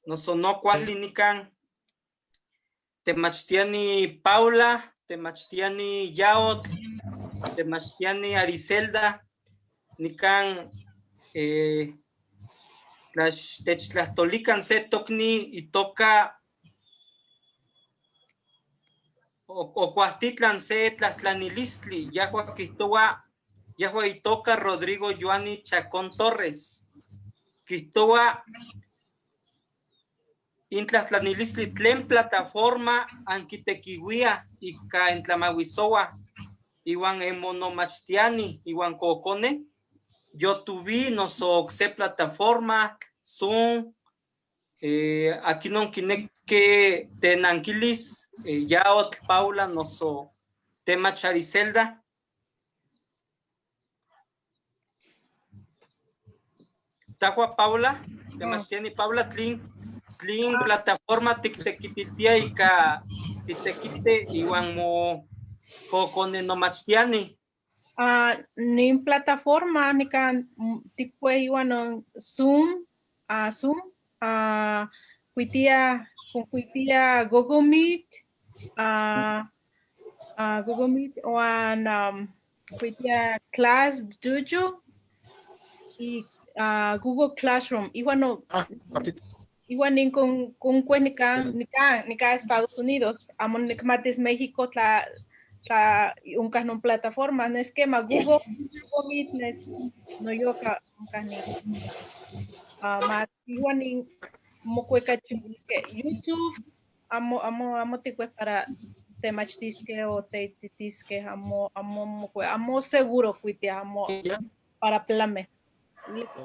No sonó cuál nican temachtiani Paula, temachtiani Yaot, temachtiani Ariselda, nican las tolican se tocni y toca o cuastitlan se tlanilistli, yahua quistoa, yahua y toca Rodrigo Joani Chacón Torres, quistoa intlatlanilistli tlen plataforma anquitequihuia y ca en tlamahuizoa, iwan emonomachtiani, iwan cocone, yo tuvi no so se plataforma, Zoom, aquí no que tenanquilis, Yaot, Paula, no so tema Chariselda. Tajua Paula, temachtiani Paula, tlin plataforma tiktequitiltia y ca tiktequite iwan mo cocone no machtiani. Ni plataforma ni kan tikwe iwan Zoom Zoom kuitia Google Meet Google Meet wan kuitia Class Dojo y Google Classroom iwan nin con kue nika Estados Unidos amon nikmatis México tla uncas non plataforma no esquema Google Meet no yo ka ni mas iwan nin mo kue YouTube amo tikue para temachtisque o teititisque amo seguro fuite amo para plame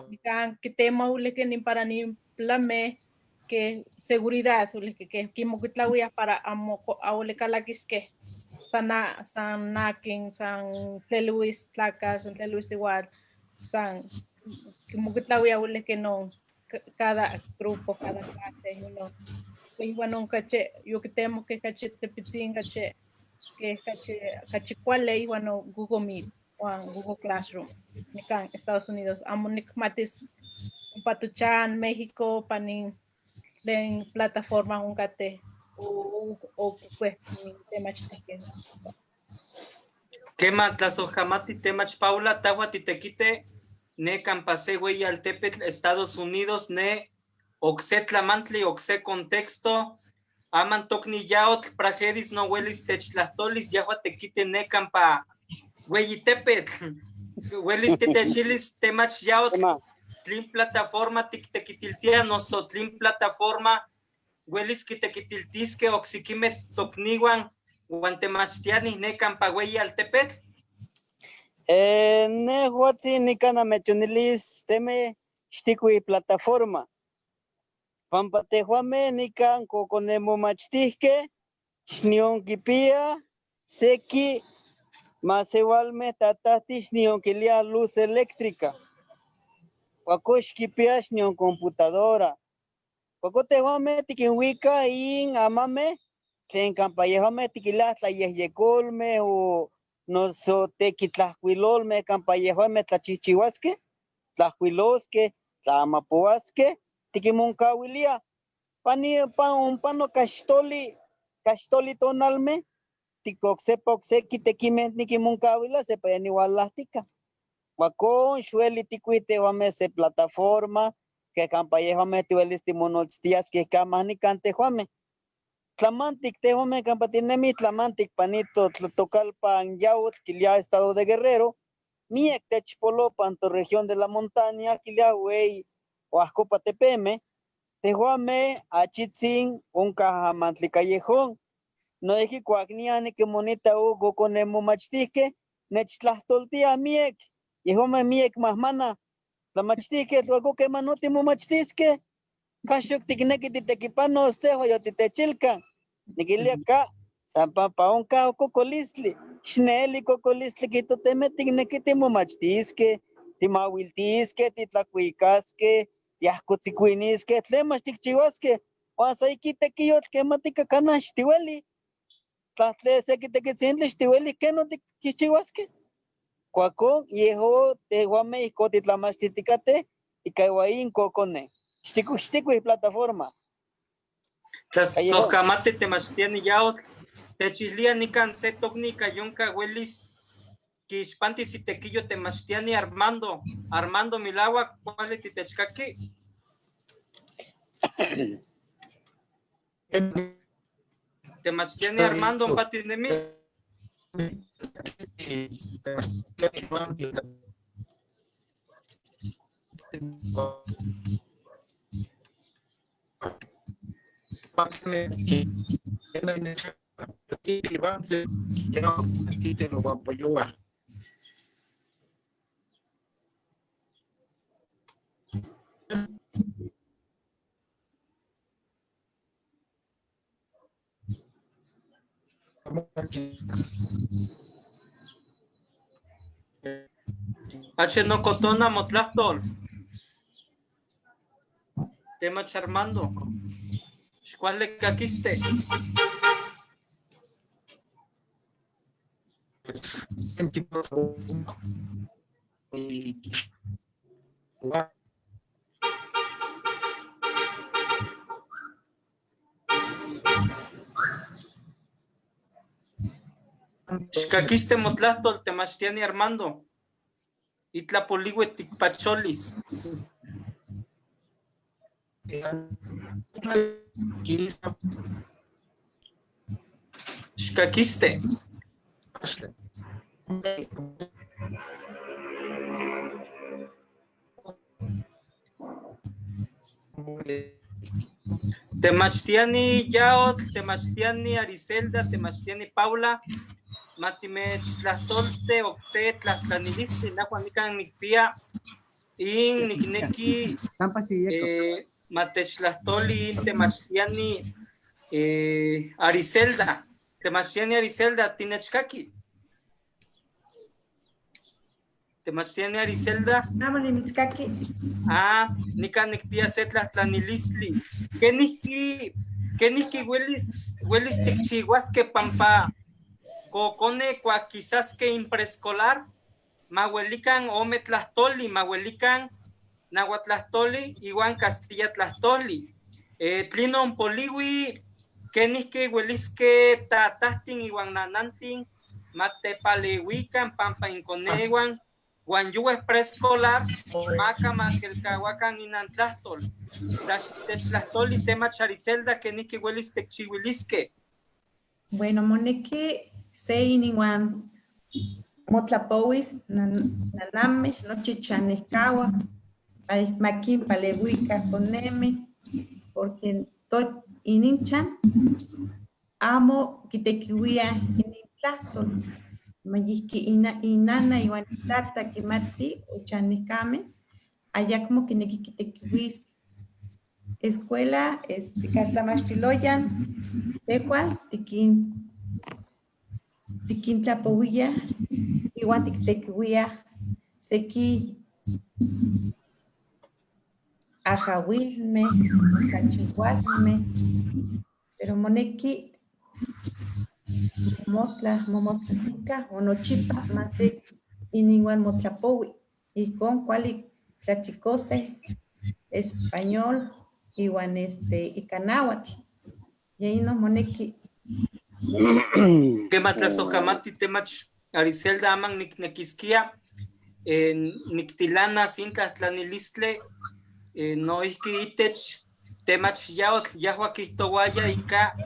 nikan kitema uleke ni para ni plame que seguridad que kimokitlahuia para amo aulekalakiske san nakin san teluis tlacas san teluis igual san kimokitlahuia uleke no cada grupo cada clase igual cache yo que temo que cache tepitzin cache que cache cuale igual Google Meet o Google Classroom nikan Estados Unidos amo nikmatis Patuchan, México, panin en plataforma un gate o pues temach Quema tlazojamati temach Paula, tahua titequite, ne campase güey al Tepetl, Estados Unidos, ne oxetlamantli, oxe contexto, aman tocni yaot, prajedis no huelis techlatolis, yahua tequite ne campa güey Tepetl, huelis techilis temach yaot. Tlin plataforma tiktequitiltia noso tlin plataforma huelis kitequitiltisque oxiquime tocniwan guantemachtiani ne campagüey al Tepetl. Ne huatzi nicana mechonilis teme xticui plataforma. Pampatehuame nican coconemo machtisque xnion kipia seki más igualme tatatis nion quilia luz eléctrica. Wakosh kipiash ni computadora. Wakote wame tikinwika in amame tlen campayehame tikilah tlayeyekolme o noso tequitlahcuilolme campayehame tlachichihuasque, tlahcuilosque, tlamapoasque, tikimoncahuilia. un pano castoli tonalme, ticoc sepa oxequi tequimen niquimuncavila sepa igualástica. Guacón, xueli ticuite se plataforma, que campayejame tuelis timonoltias que camani cante juame. Tlamantic tejome campatinemi tlamantic panito tlotocalpan yaut quilia estado de Guerrero. Miek techpolopan tu región de la montaña quilia huey Oaxcopa tepeme. Tejuame achitzin un cajamantli callejón. No deji cuacniani que monita ugo con machtique, nechtlahtoltia miek. Yehome miek mahmana. La machtique luego que manote machtisque. Kashuk tikneki titequipano ostejo yo titechilka. Niquiliaca, Zampapa un cao cocolisli. Xneli cocolisli quito teme tikneki timomachtisque, timawiltisque, titlacuicasque, tiahcotzicuinisque, tlemas tikchihuasque. Guasaiqui tequiyot quematica canaxtihueli. Tlatle sequitequitzintli xtihueli que no tikchihuasque. Cuacón, yeho tehuame ico titlamachtiticate, y caihuaín cocone. Xticuixticui plataforma. Tlas socamate temachtiani yaot, techilia nican setocnica yonca huelis, quispanti si tequillo temachtiani Armando Milagua, cuál titechcaqui. Temachtiani Armando un patin de mí. H no cotona motlastol. Tema charmando. ¿Cuál le caquiste? Xcaquiste motlastol temachtiani Armando. Itlapoligüe ticpacholis. Xcaquiste. Temachtiani Yaot, Temachtiani Ariselda, Temachtiani Paula, Matimech Tlastolte, Oxe, Tlastanilisti, Nahuanican Nicpia, In Nicnequi, Matech Tlastoli, Temachtiani Ariselda, Temachtiani Ariselda, Tinechkaki. Temachtiani Ariselda. Nica Nicpia Setla Tlanilistli. Keniki Willis Tichihuasque Pampa. Cocone quizás que imprescolar, mahuelican ometlastoli, mahuelican nahuatlastoli, iguan Castilla tlastoli. Tlinon poliwi, kenisque huelisque tatastin, iguan nanantin, matepalehuican, pampa inconeguan, guanyú exprescolar, maca maquelcahuacan inantlastol. Tlastoli tema charicelda, kenisque huelis techihuilisque. Bueno, moneque seiniwan motlapowis naname nochichanescawa maquin palehuica coneme porque to ininchan amo quitequihuia inintlastol mayisqui inana iwan tata quimati uchanescame allá como quinequi quitequihuis escuela catlamaxtiloyan tecual tiquin tlapouilla igual tictequiuia sequi ajahuilme, cachihualme, pero monequi momostlatica o nochipa más igual motlapoui y con cual tlachicose español iwan ikanahuatl. Y ahí nos moneki. Quema tlasojamati temach Ariselda aman niknekiskia niktilana sintla tlanilistle no iski itech temach yaotl yahua kihtowaya ika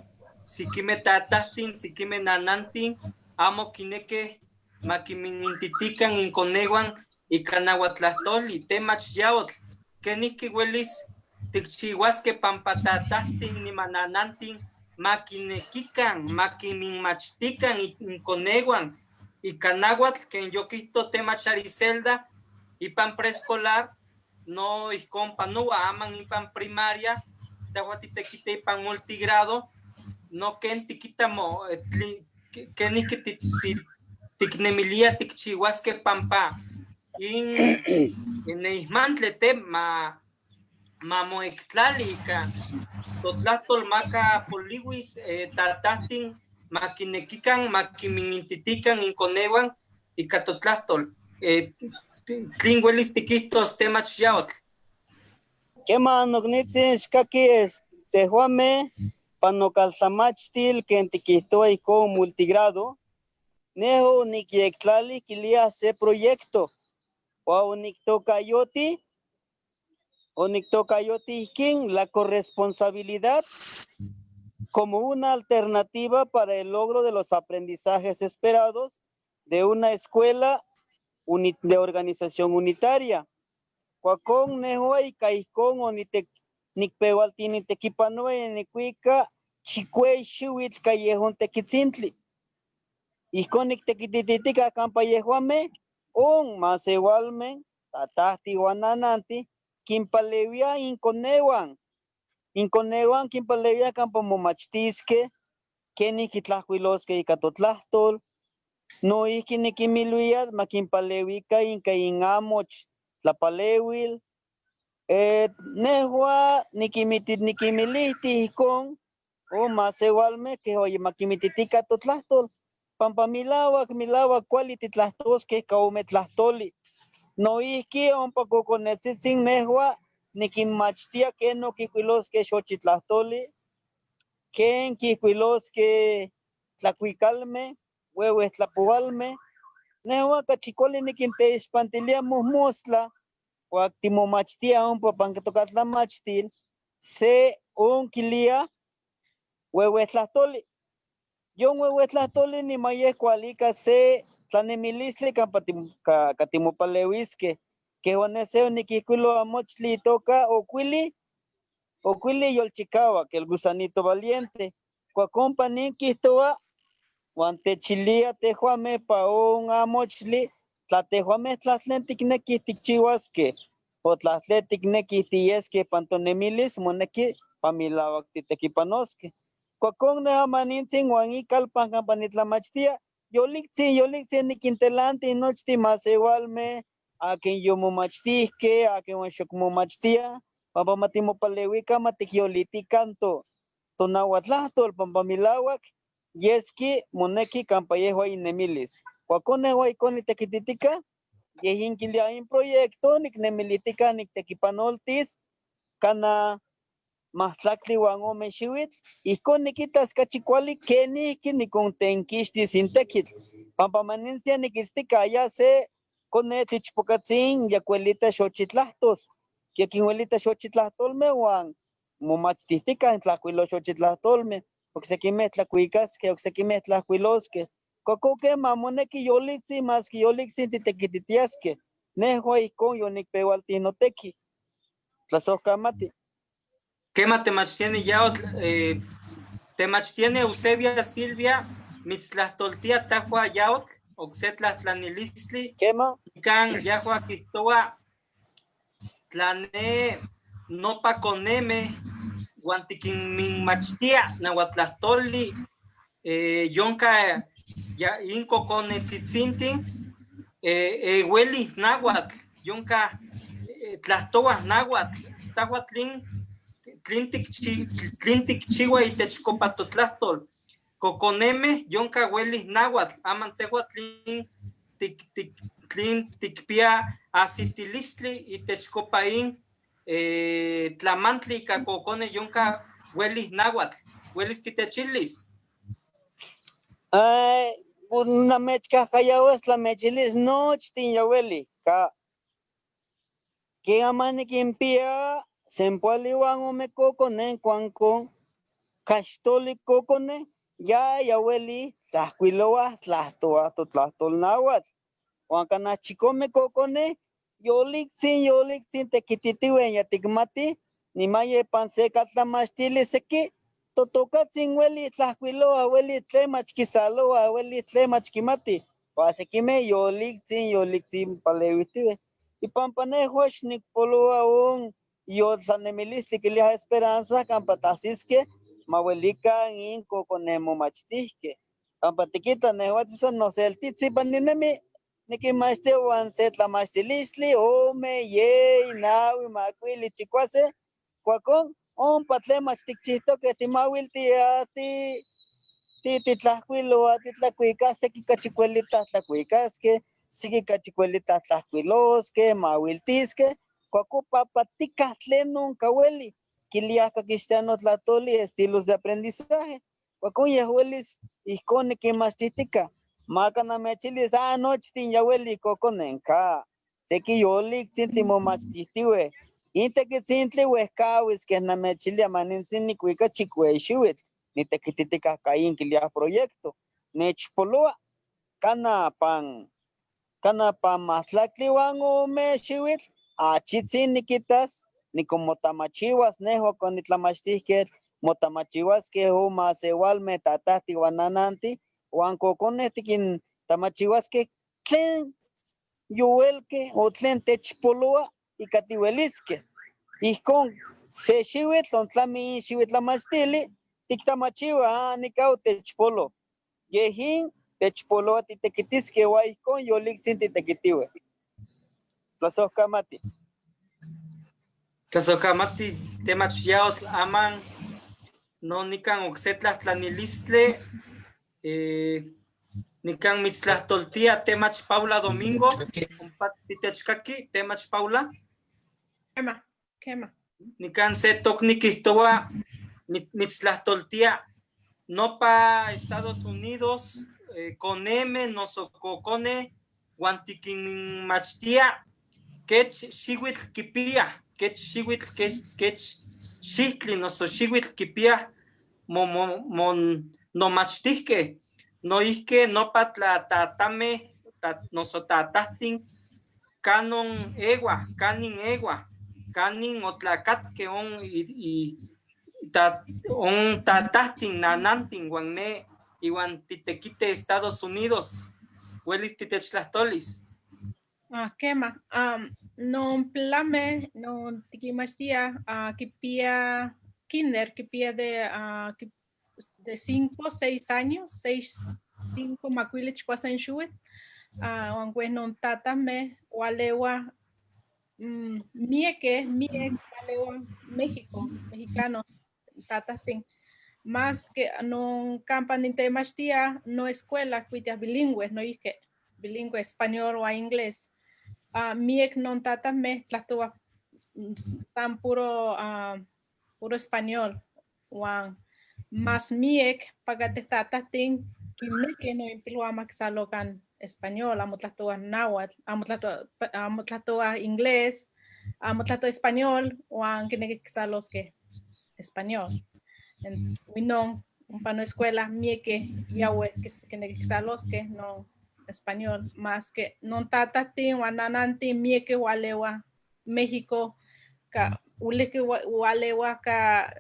sikime tatahtin sikime nanantin amo kineke makiminintitikan inkonewan ika nahuatlahtoli temach yaotl kenihki welis tikchihuaske pampatatahtin nimananantin makinekikan makiminmachtikan inkonewan ika nahuatl ken yokihto temach Ariselda ipan preescolar no ihkon panua aman ipan primaria tehua titekite ipan multigrado no ken tikitamo kenihki tiknemilia tikchihuaske pampa neihmantle te mamoektlali ika totlahtol maka poliwis tatahtin makinekikan makiminintitikan inkonewan ika totlahtol tlin uelis tikihtos temach yaotl. Quema noknitzin xkaki tehuameh panokaltlamachtil ken tikihtoa ihkon multigrado neho onikyektlali kilia se proyecto ua oniktokayoti ihkin la corresponsabilidad como una alternativa para el logro de los aprendizajes esperados de una escuela de organización unitaria. Cuacón nehoa ika ihkon nikpeualtini tekipanoe nikuika chikuey xiuitl ka yehon tekitzintli. Ihkon niktekitititika kampa yehuameh on maseualmen tatahti uan nananti kinpalewia inkonewan kinpalewia kampa momachtiskeh kenih kitlahkuiloskeh ika totlahtol noihki nikinmiluia makinpalewika inka inamoch tlapalewil nehua nikimilihti ihkon o maseualmeh keh makinmititika totlahtol pampa milauak kuali titlahtoskeh ika ome tlahtoli noihki ompa kokonetzitzin nehua nikinmachtia ken okihkuiloskeh xochitlahtoli ken kihkuiloskeh tlakuikalmeh ueueh tlapoualmeh nehua kachi kuali nikinteixpantilia mojmostla uak timomachtiah ompa pan tokatlamachtil se onkilia ueueh tlahtoli yon ueueh tlahtoli niman yeh kualika se tlanemilistli kampa timopaleuiskeh keh onese onikihkuilo amochtli itoka okuili yolchikauak el gusanito valiente kuakon panin kihtoa uan techilia tehuameh pa on amochtli tla tehuameh tlahtlen tiknekih tikchiuaskeh o tlahtlen tiknekih tiyeskeh pan tonemilis moneki pan milauak titekipanoskeh kuakon neh amanintzin uan ikalpan kampa nitlamachtia yoliktsin nikintelanti nochtin maseualmeh akin yomomachtihkeh akin xok momachtiah pampa matimopaleuikan matikyolitikan tonahuatlahtol pampa milauak yeski moneki kampa yehua innemilis kuakon nehua ihkon nitekititika yeh inkilia inproyecto niknemilitika niktekipanoltis kana mahtlaktli uan ome xiuitl ihkon nikitas kachi kuali kenihki nikontenkixtis in tekitl pampa manintzin nikitztika aya se konetl ichpokatzin ya kuelita xochitlahtos yakinuelita xochitlahtolmeh uan momachtihtikah tlahkuilo xochitlahtolmeh oksekimeh tlakuikaskeh oksekimeh tlahkuiloskeh kuakon kema moneki yoliktsin maski yoliktsin titekititiaskeh nehua ihkon yonikpeualtih noteki tlasojkamati. Quema temachtiene yaotl temachtiene Eusebia Silvia mitztlahtoltia tahua yaotl okse tlahtlanilistli Kema ikan yahua kihtoa tlane nopa koneme uan tikinminmachtia nahuatlahtoli yonka ya inkokonetzitzintih ueli nahuatl yonka tlahtoa nahuatl tahua tlin tikchiua itech kopatotlahtol kokonemeh yonka ueli nahuatl aman tehua tlin tikpia asitilistli itech kopain tlamantli kakokone yonka huelis náhuatl, huelis titechilis. Ay, una mechka kayawas la mechilis noche tinyaweli. Que amani kimpia sempualiwan ome kokone kuanko kastoli kokone ya yaweli tlahuiloa tlahtoa to tlahtolnahuatl. Huancana chicome kokone yolixin tequititiwen ya tigmati ni maye panseca tlamastili seki totocatzin hueli tlahuiloa hueli tlemach kisaloa hueli tlemach kimati huasekime yolixin paleuitiwe ipampanehuax nikpoloa un yotlanemilistli quilia esperanza campatasiske mawelica in kokonemomachtisque campatiquita nehuatzisa noseltitzi paninemi niquimachtia uan se tlamachtilistli ome yei naui macuili chicuase cuacon ompa tlemach tikchihtoque timauiltia titlahcuiloa titlacuicas seki cachicuelita tlacuicasque seki cachicuelita tlahcuilosque mauiltisque cuaco papatica tlenon caueli quiliaca cristiano tlatoli estilos de aprendizaje cuacon yehuelis ihcon niquimachtitica Macana mechilis anoche tinyaweli coconenca. Seki yolik tintimomachtiwe. Intequitzintli huescawis que na mechilia maninsin ni cuica chicuexiwit. Ni tequititica caín quilia proyecto. Nechpoloa. Cana pan matlacliwan o mexiwit. Achitzin niquitas. Ni como tamachiwas nejo con nitlamachtisque. Motamachiwas que huma sewal metatati guanananti. Juan Cocone tiquin tamachihuasque tlen yuelque o tlen techpoloa y catihuelisque. Ijcon se xihuitl ontlami xihuitlamastili tictamachiwa nicau techpolo. Yehin techpoloa titequitisque wa ijcon yolixin titequitiwe. Tlasojkamati. Tlasojkamati temachiaotl aman no nican oxetlas tlanilistle nican mitztlahtoltia temach Paula Domingo, titechkaki temach Paula. Quema. Nican se toknikihtoa mitztlahtoltia no pa Estados Unidos coneme nosococone guantiquin machtia quech xihuitl kipia quech xihuitl quech xitli noso xihuitl kipia no machtihque no isque no patlatatame noso tatahtin canon egua canin otlacatque on tatahtin nanantin guanme iwan titequite Estados Unidos huelis titechtlahtolis. Quema. Non plame, non tiquimachtia, kipia kinder, kipia de 5, 6 años, 5 macuilich cuasen shuit, aunque non tatame, walewa, mieke, walewa, México, mexicanos, tatatin, más que non campaninte machtia, no escuela, cuitia bilingües, no es que bilingüe español o inglés. Miek non tatame, tlatua, tan puro español, Juan. Mas miek pagate tatatin que no implua maxalocan español, amotlatua náhuatl, amotlatua inglés, amotlatua español, Juan que xalos que español. Winon, un pano escuela mieke yahweh que xalos que no español, más que non tatatin wanananti mieke walewa México ka uleke walewa ka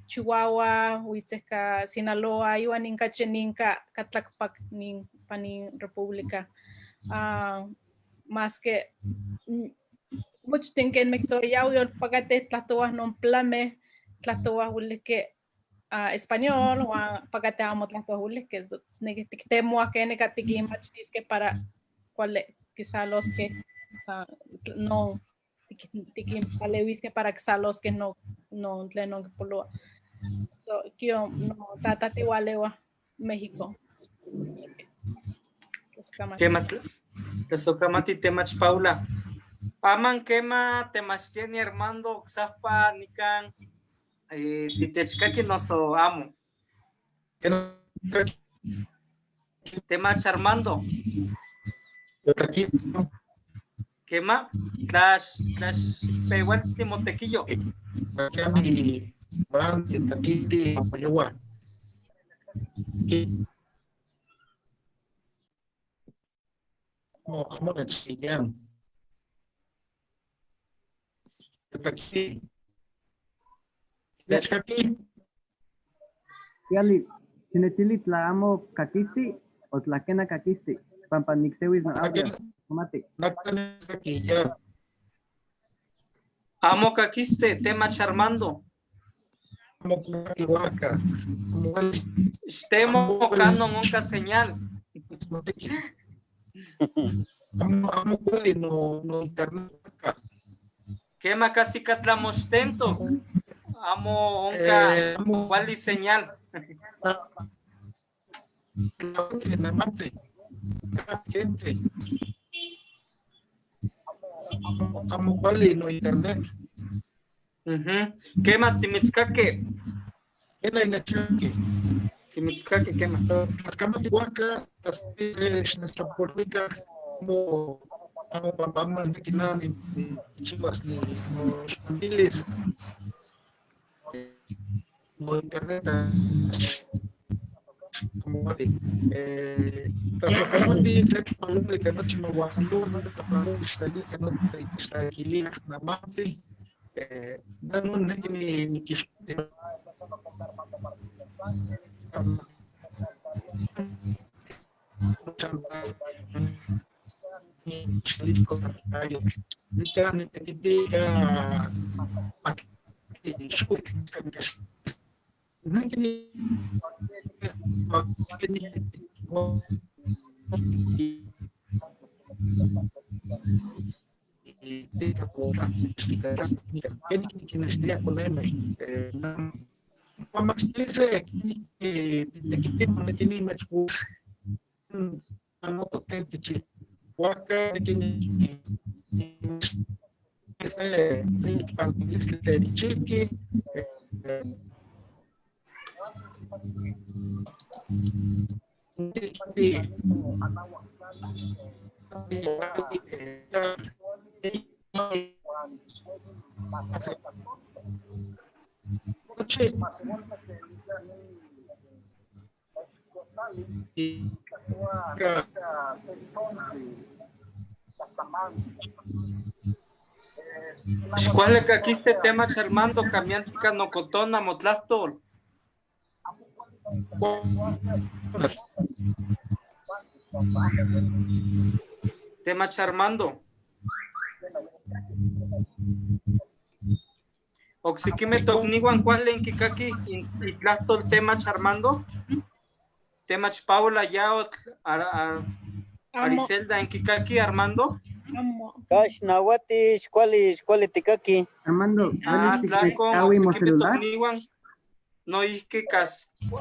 Chihuahua, Huitzeca, Sinaloa, iwan inka cheninka katlakpak nin panin república. Más que mucho tinken mectoyaudio pagate tlatoa non plame tlatoa uleke español o pagate amo tlatoa uleke negitiktemua que negatikimachtis que para cuál quizá los que no tikimpalewisque para quizá los que no tlenon poloa. So, kyo no tatati walewa México. Tlasojkamati temach Paula. Aman quema temachtieni Armando xapa nican titechkaki noso amo. Que no, Temach Armando. aquí, no, Quema tlash pehuel timotequillo. aquí a mi van, aquí te apoyó. No, ¿cómo le enseñan? Aquí. Es que aquí, Yali, chinechili tla amo kakisti o tla kena kakisti. Pampa nixewis no audio. Tomate. no tenés aquí ya. Amo kakiste temach Armando. Como que huaca. Como el Stemo canon onca señal. no te quiero. Amo cuál no internet acá. Quema casi catlamos-tento. Amo onca Amo cuali señal. Namate. Gente. Amo cuál no internet. Quema timitzcaque. Era en la chaque. Timitzcaque quema. Las camas de huaca, las nuestra política, como vamos a quitar ni chivas ni los familiares, no internet, como vale. Tras lo que no dice, palombre que no chino guasando, no te tapamos de salir que no te está aquí, nada más, dan un ni que ¿Cuál es aquí este tema, Armando? Camiantica no cotona, motlastol. Tema Armando. Oxiquime tocniguan cuál en Kikaki y tlastol tema Armando. Tema Paula ya Ariselda en Kikaki, Armando. Cash Nahuatish, ¿cuál es Tikaki? Armando, Tlaco, Awi mo oxiquime celular. tocniguan. No es que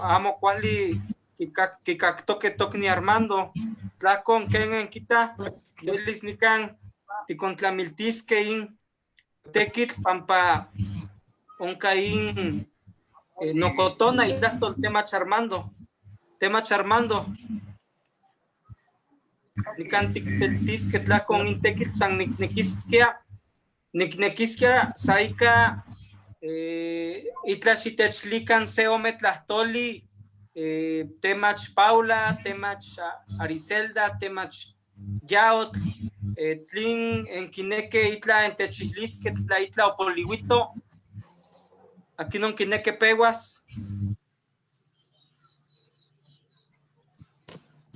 amo cuali que toque tocni Armando. Tlaco, ¿quién en Kita? Willis Nican, Ticontlamiltisque in Tequit, Pampa, Oncaín, Nocotona y Tlasto el tema Charmando. Tema Charmando. Nican Ticteltisque, Tlacon Intequit, San Nicnequisquia, Saika, Itlachitechlican, Seome Tlastoli, Temach Paula, Temach Ariselda, Temach Yaot, Tlin, en Quineque, Itla, en Techislisque, Itla, o Polihuito, aquí no en Quineque Peguas,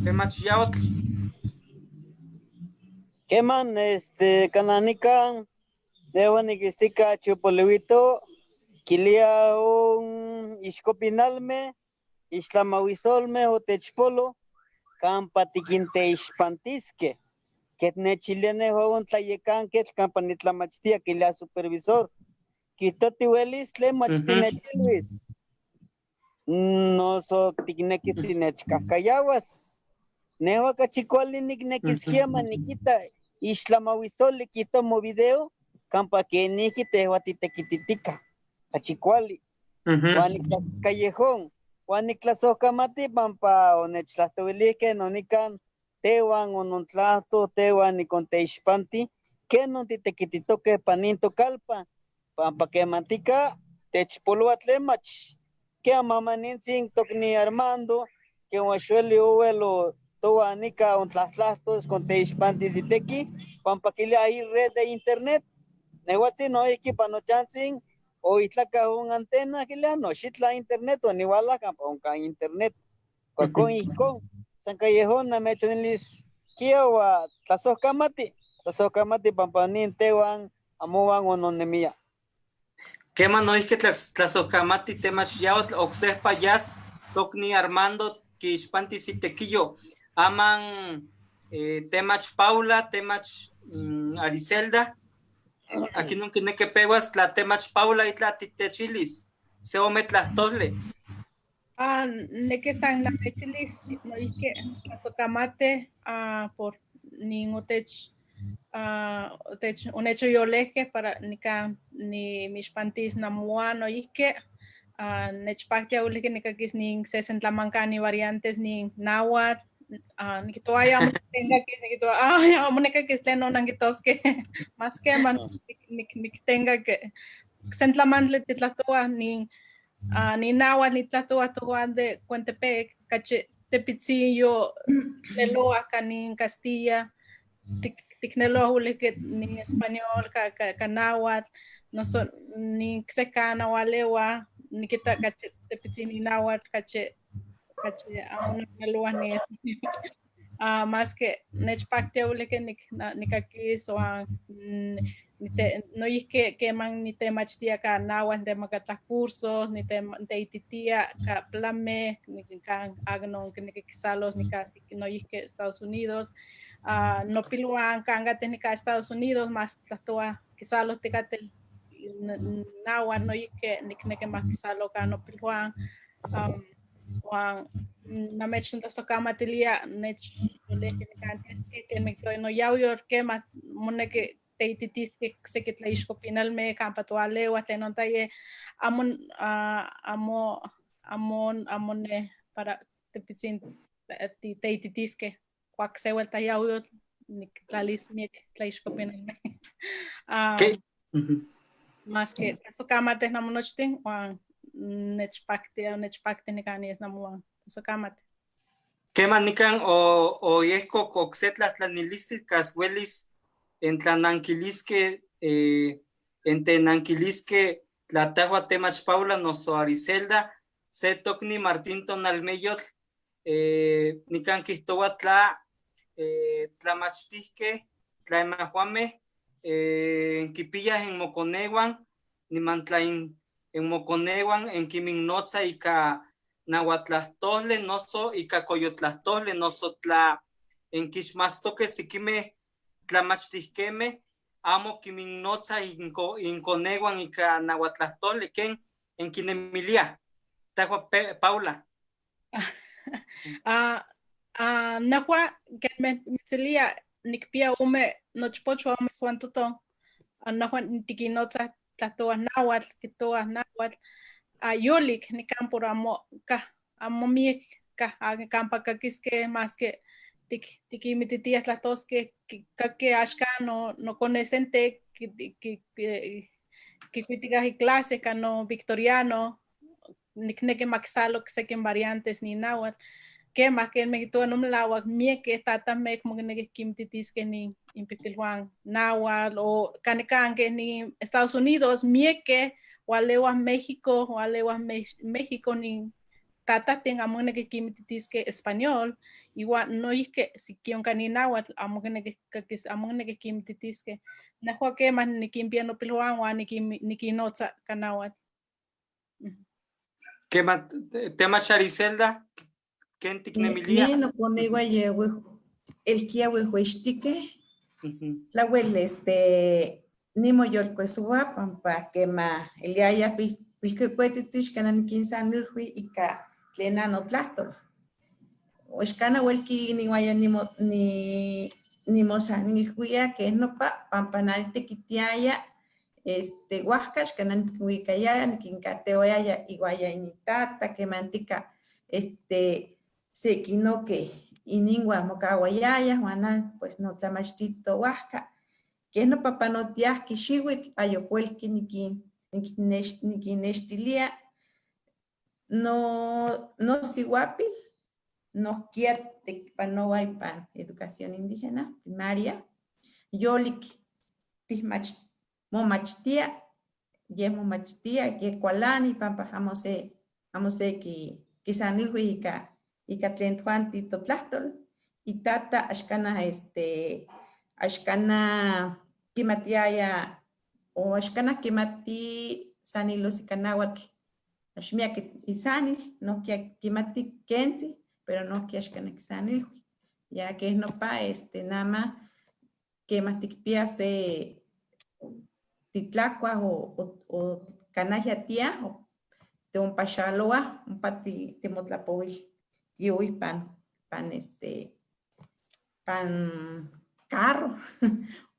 Temach Yaot. ¿Qué man, Cananica, Devaniquistica, Chupolihuito, Quilia un Iscopinalme, Islamahuizolme o Techpolo, Campatiquinte Ispantisque, que ne chilene un tlayecan, que campanitlamachtia, que la supervisor, quitati huelis, le machtine chilvis. No so tignequistinech cacayawas. Newa cachicuali nicnequisquia maniquita. Islamawisoli quitomo video, campa que niki te huatitequititica, achicuali, Juaniclas Callejón, Juaniclas Ocamati, Pampa, Onechlastowilique, Nonican, Tewan, Onontlato, Tewan, ni con Teixpanti, que no titequititoque paninto calpa, Pampa que mantica, Techpoluatlemach, que a mamaninsin tocni Armando, que Huachueli Uelo, Toanica, Ontlaslatos, con Teixpanti Zitequi, Pampa que hay red de internet, Nehuatzi no equipa no chancing, o itlaca un antena que le no shitla internet o ni wala campa un internet con icon san callejón na mecho en lis kiawa tlasokamati pampanin tewan amowan o nonemia. ¿Qué más no es que tlazocamati temas ya oxespa yas tocni Armando que ispanti si tequillo aman temach Paula, temach Ariselda. Aquí no tiene que peguas la temach Paula y la titechilis. Se omet las tole. Ne que san la mechilis, no es que socamate por ningotech un hecho yo leje para ni mis pantis namuano y que nechpakya ulike ni kakis ni 60 mancani variantes ni nahuatl ni que todavía tenga que ni que todavía amuneca que esté no nangitos que más que man ni tenga que sentlamantle titlatoa ni ni nahuatl ni tlatoa toa de Cuentepec cache tepitzillo de lo acá ni en Castilla tiknelo ulike ni español ka nahuatl no son ni secana walewa ni kita cache tepitzini nahuatl cache aún no ni más que nechpacte ulike ni kakis o no es que man ni te machtia ka nahuatl de magata cursos ni te ititia ka plame ni kan agnon que ni kisalos ni ka no es que Estados Unidos no piluan kanga técnica Estados Unidos más tatua quizá los tecatel nahuatl no es que ni que más quizá lo ka no piluan na mechon to kamatilia nech le que me estoy no ya yo que más mone que te ititis que se que tlaisco final me campa to ale o no talle amone para te pisin te ititis que cuac se vuelta ya yo ni tlalis mi tlaisco final me más que eso kamate na monochting nechpacte ni canis namuan eso kamate ¿Qué manican o yesco coxetlas tlanilísticas huelis en tlananquilisque en tenanquilisque la tajua temach Paula noso Ariselda se tocni Martín Tonalmeyot nican quistoa tlamachtisque tlaemajuame en Quipillas en Moconeguan ni mantlain en Moconeguan en Quimignotza y ca Nahuatlastole noso y ca Coyotlastole noso tla en Quixmastoque siquime tlamachtisqueme amo Quimignotza in Coneguan y ca Nahuatlastole ken en Quinemilia Tajua Paula nahua que me sería nikpia ume nochpocho ame suantoto nahua tikinotza tlatoa nahuatl kitoa nahuatl yolik ni campo amo miek campa kakisque más que tikimititias tlatos que ashka no conocente que critigas y clases no victoriano ni que maxalo que sequen variantes ni nahuatl que más que me quitó no me la agua mie que está también como que ne kimtitis que ni impitilhuan nahuatl o canecan que ni Estados Unidos mie que o alewa México o alewa México ni tata tengamos ne kimtitis que español igual no es que si quieren cani nahuatl amo que ne kimtitis que na juega que más ni kimpiano pilhuan o ni kinotza canahuatl ¿Qué más tema Chariselda? ¿Quién ticnemilia? No pone guaye el kia huehuestique. La huele ni moyor pues guapampa que ma el ya pilque cuetitish canan 15 años y ca plena no tlator. O escana huelki ni guaya ni nimosanilhuia que no pampanal tequitiaya huascash que nanwikayaya nikinkateoyaya iguaya initata que mantica sequino que iningua mocawayaya juana pues no tlamachito huasca que no papanotias que xihuitl ayocuelki nikinextilia no sihuapil no quiere panoa pan educación indígena primaria yolik tismach momachtia ye momachtia que kualani pampa hamose que sanilhui ika tlen tuanti totlahtol itata ashkana kimatiaya o ashkana kimati sanilos ikanawatl ashmia que isanil no que kimati kenzi pero no que ashkana kisanilhui ya que no pa nama que matikpia se titlacua o canajia tía o de un pachaloa un pati temotlapoil tío y pan carro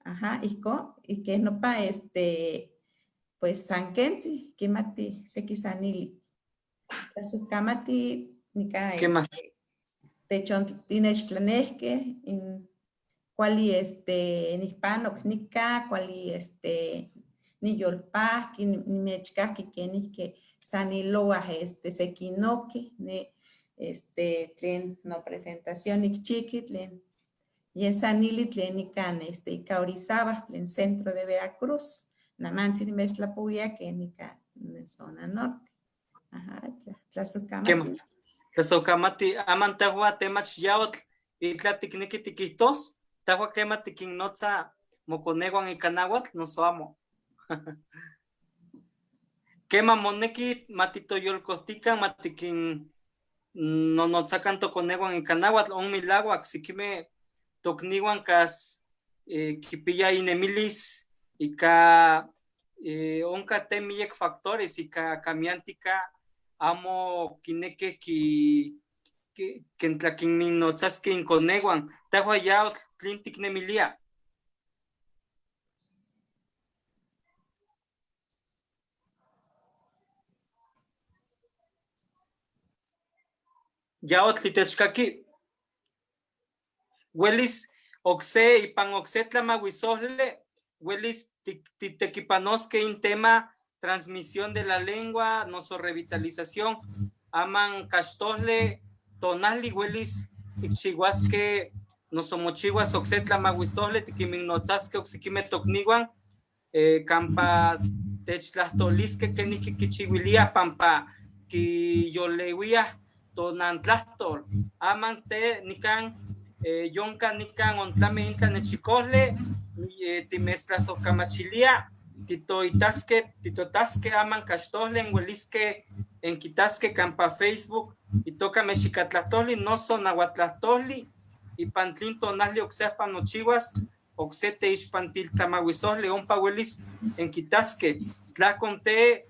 ajá y que no pa pues sankenzi que mati sekisanili su kamati nika techon tinechtlanesque in cuali en hispano knika cuali ni yolpaki ni mechkaki que saniloa sekinoki ni tlen no presentación ikchiki tlen y en sanili tlen nikan ikaorizaba tlen centro de Veracruz namansi ni mechtlapouia que nika en zona norte ajá tlasukamati Tlasokamati aman tahua temach yaotl itla tikniki tikihtos tahua kema tikinnotza mokonehuan ikanahuatl noso amo. Kema moneki matitoyolkohtikan matikin nonotzakan tokonehuan ikanahuatl on milauak sikime toknihuan kas kipiya inemilis ika onka temiyek factores ika kamiantika amo kineke kentlakinminotzaske inkonehuan tahua ya tlin tiknemilia. Ya otlitechkaki huelis okse ipan okse tlamahuisohle huelis titequipanoske in tema transmisión de la lengua, noso revitalización, aman castohle, tonali huelis, ikchihuasque, noso mochihuas oxetla mahuizohle, tiquiminotzaske oxikime tokniwan, campa techlahtoliske que nikikichihuilia pampa ki yolewia tonantlahtol, aman te nikan yonka nikan ontlame inka nechicohle, timestlasokamachilia, titotaske aman castohle huelisque en quitasque campa Facebook y toca mexicatlahtoli noso nahuatlahtoli y pantlin tonali oxepa nochihuas oxete ixpantil tamahuizohle ompa huelis en quitasque tlaconte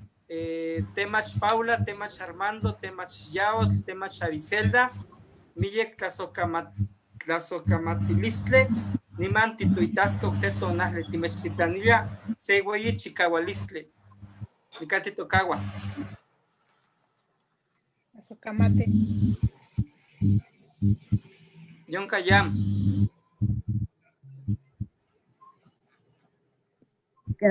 temach Paula, temach Armando, temach Yao, temach Ariselda miyek tlasocamatilistle niman tituitasque oxeto nahle timechitlanilla se güey chicahualistle nicati tocawa Azocamate. Yonka yam. ¿Qué?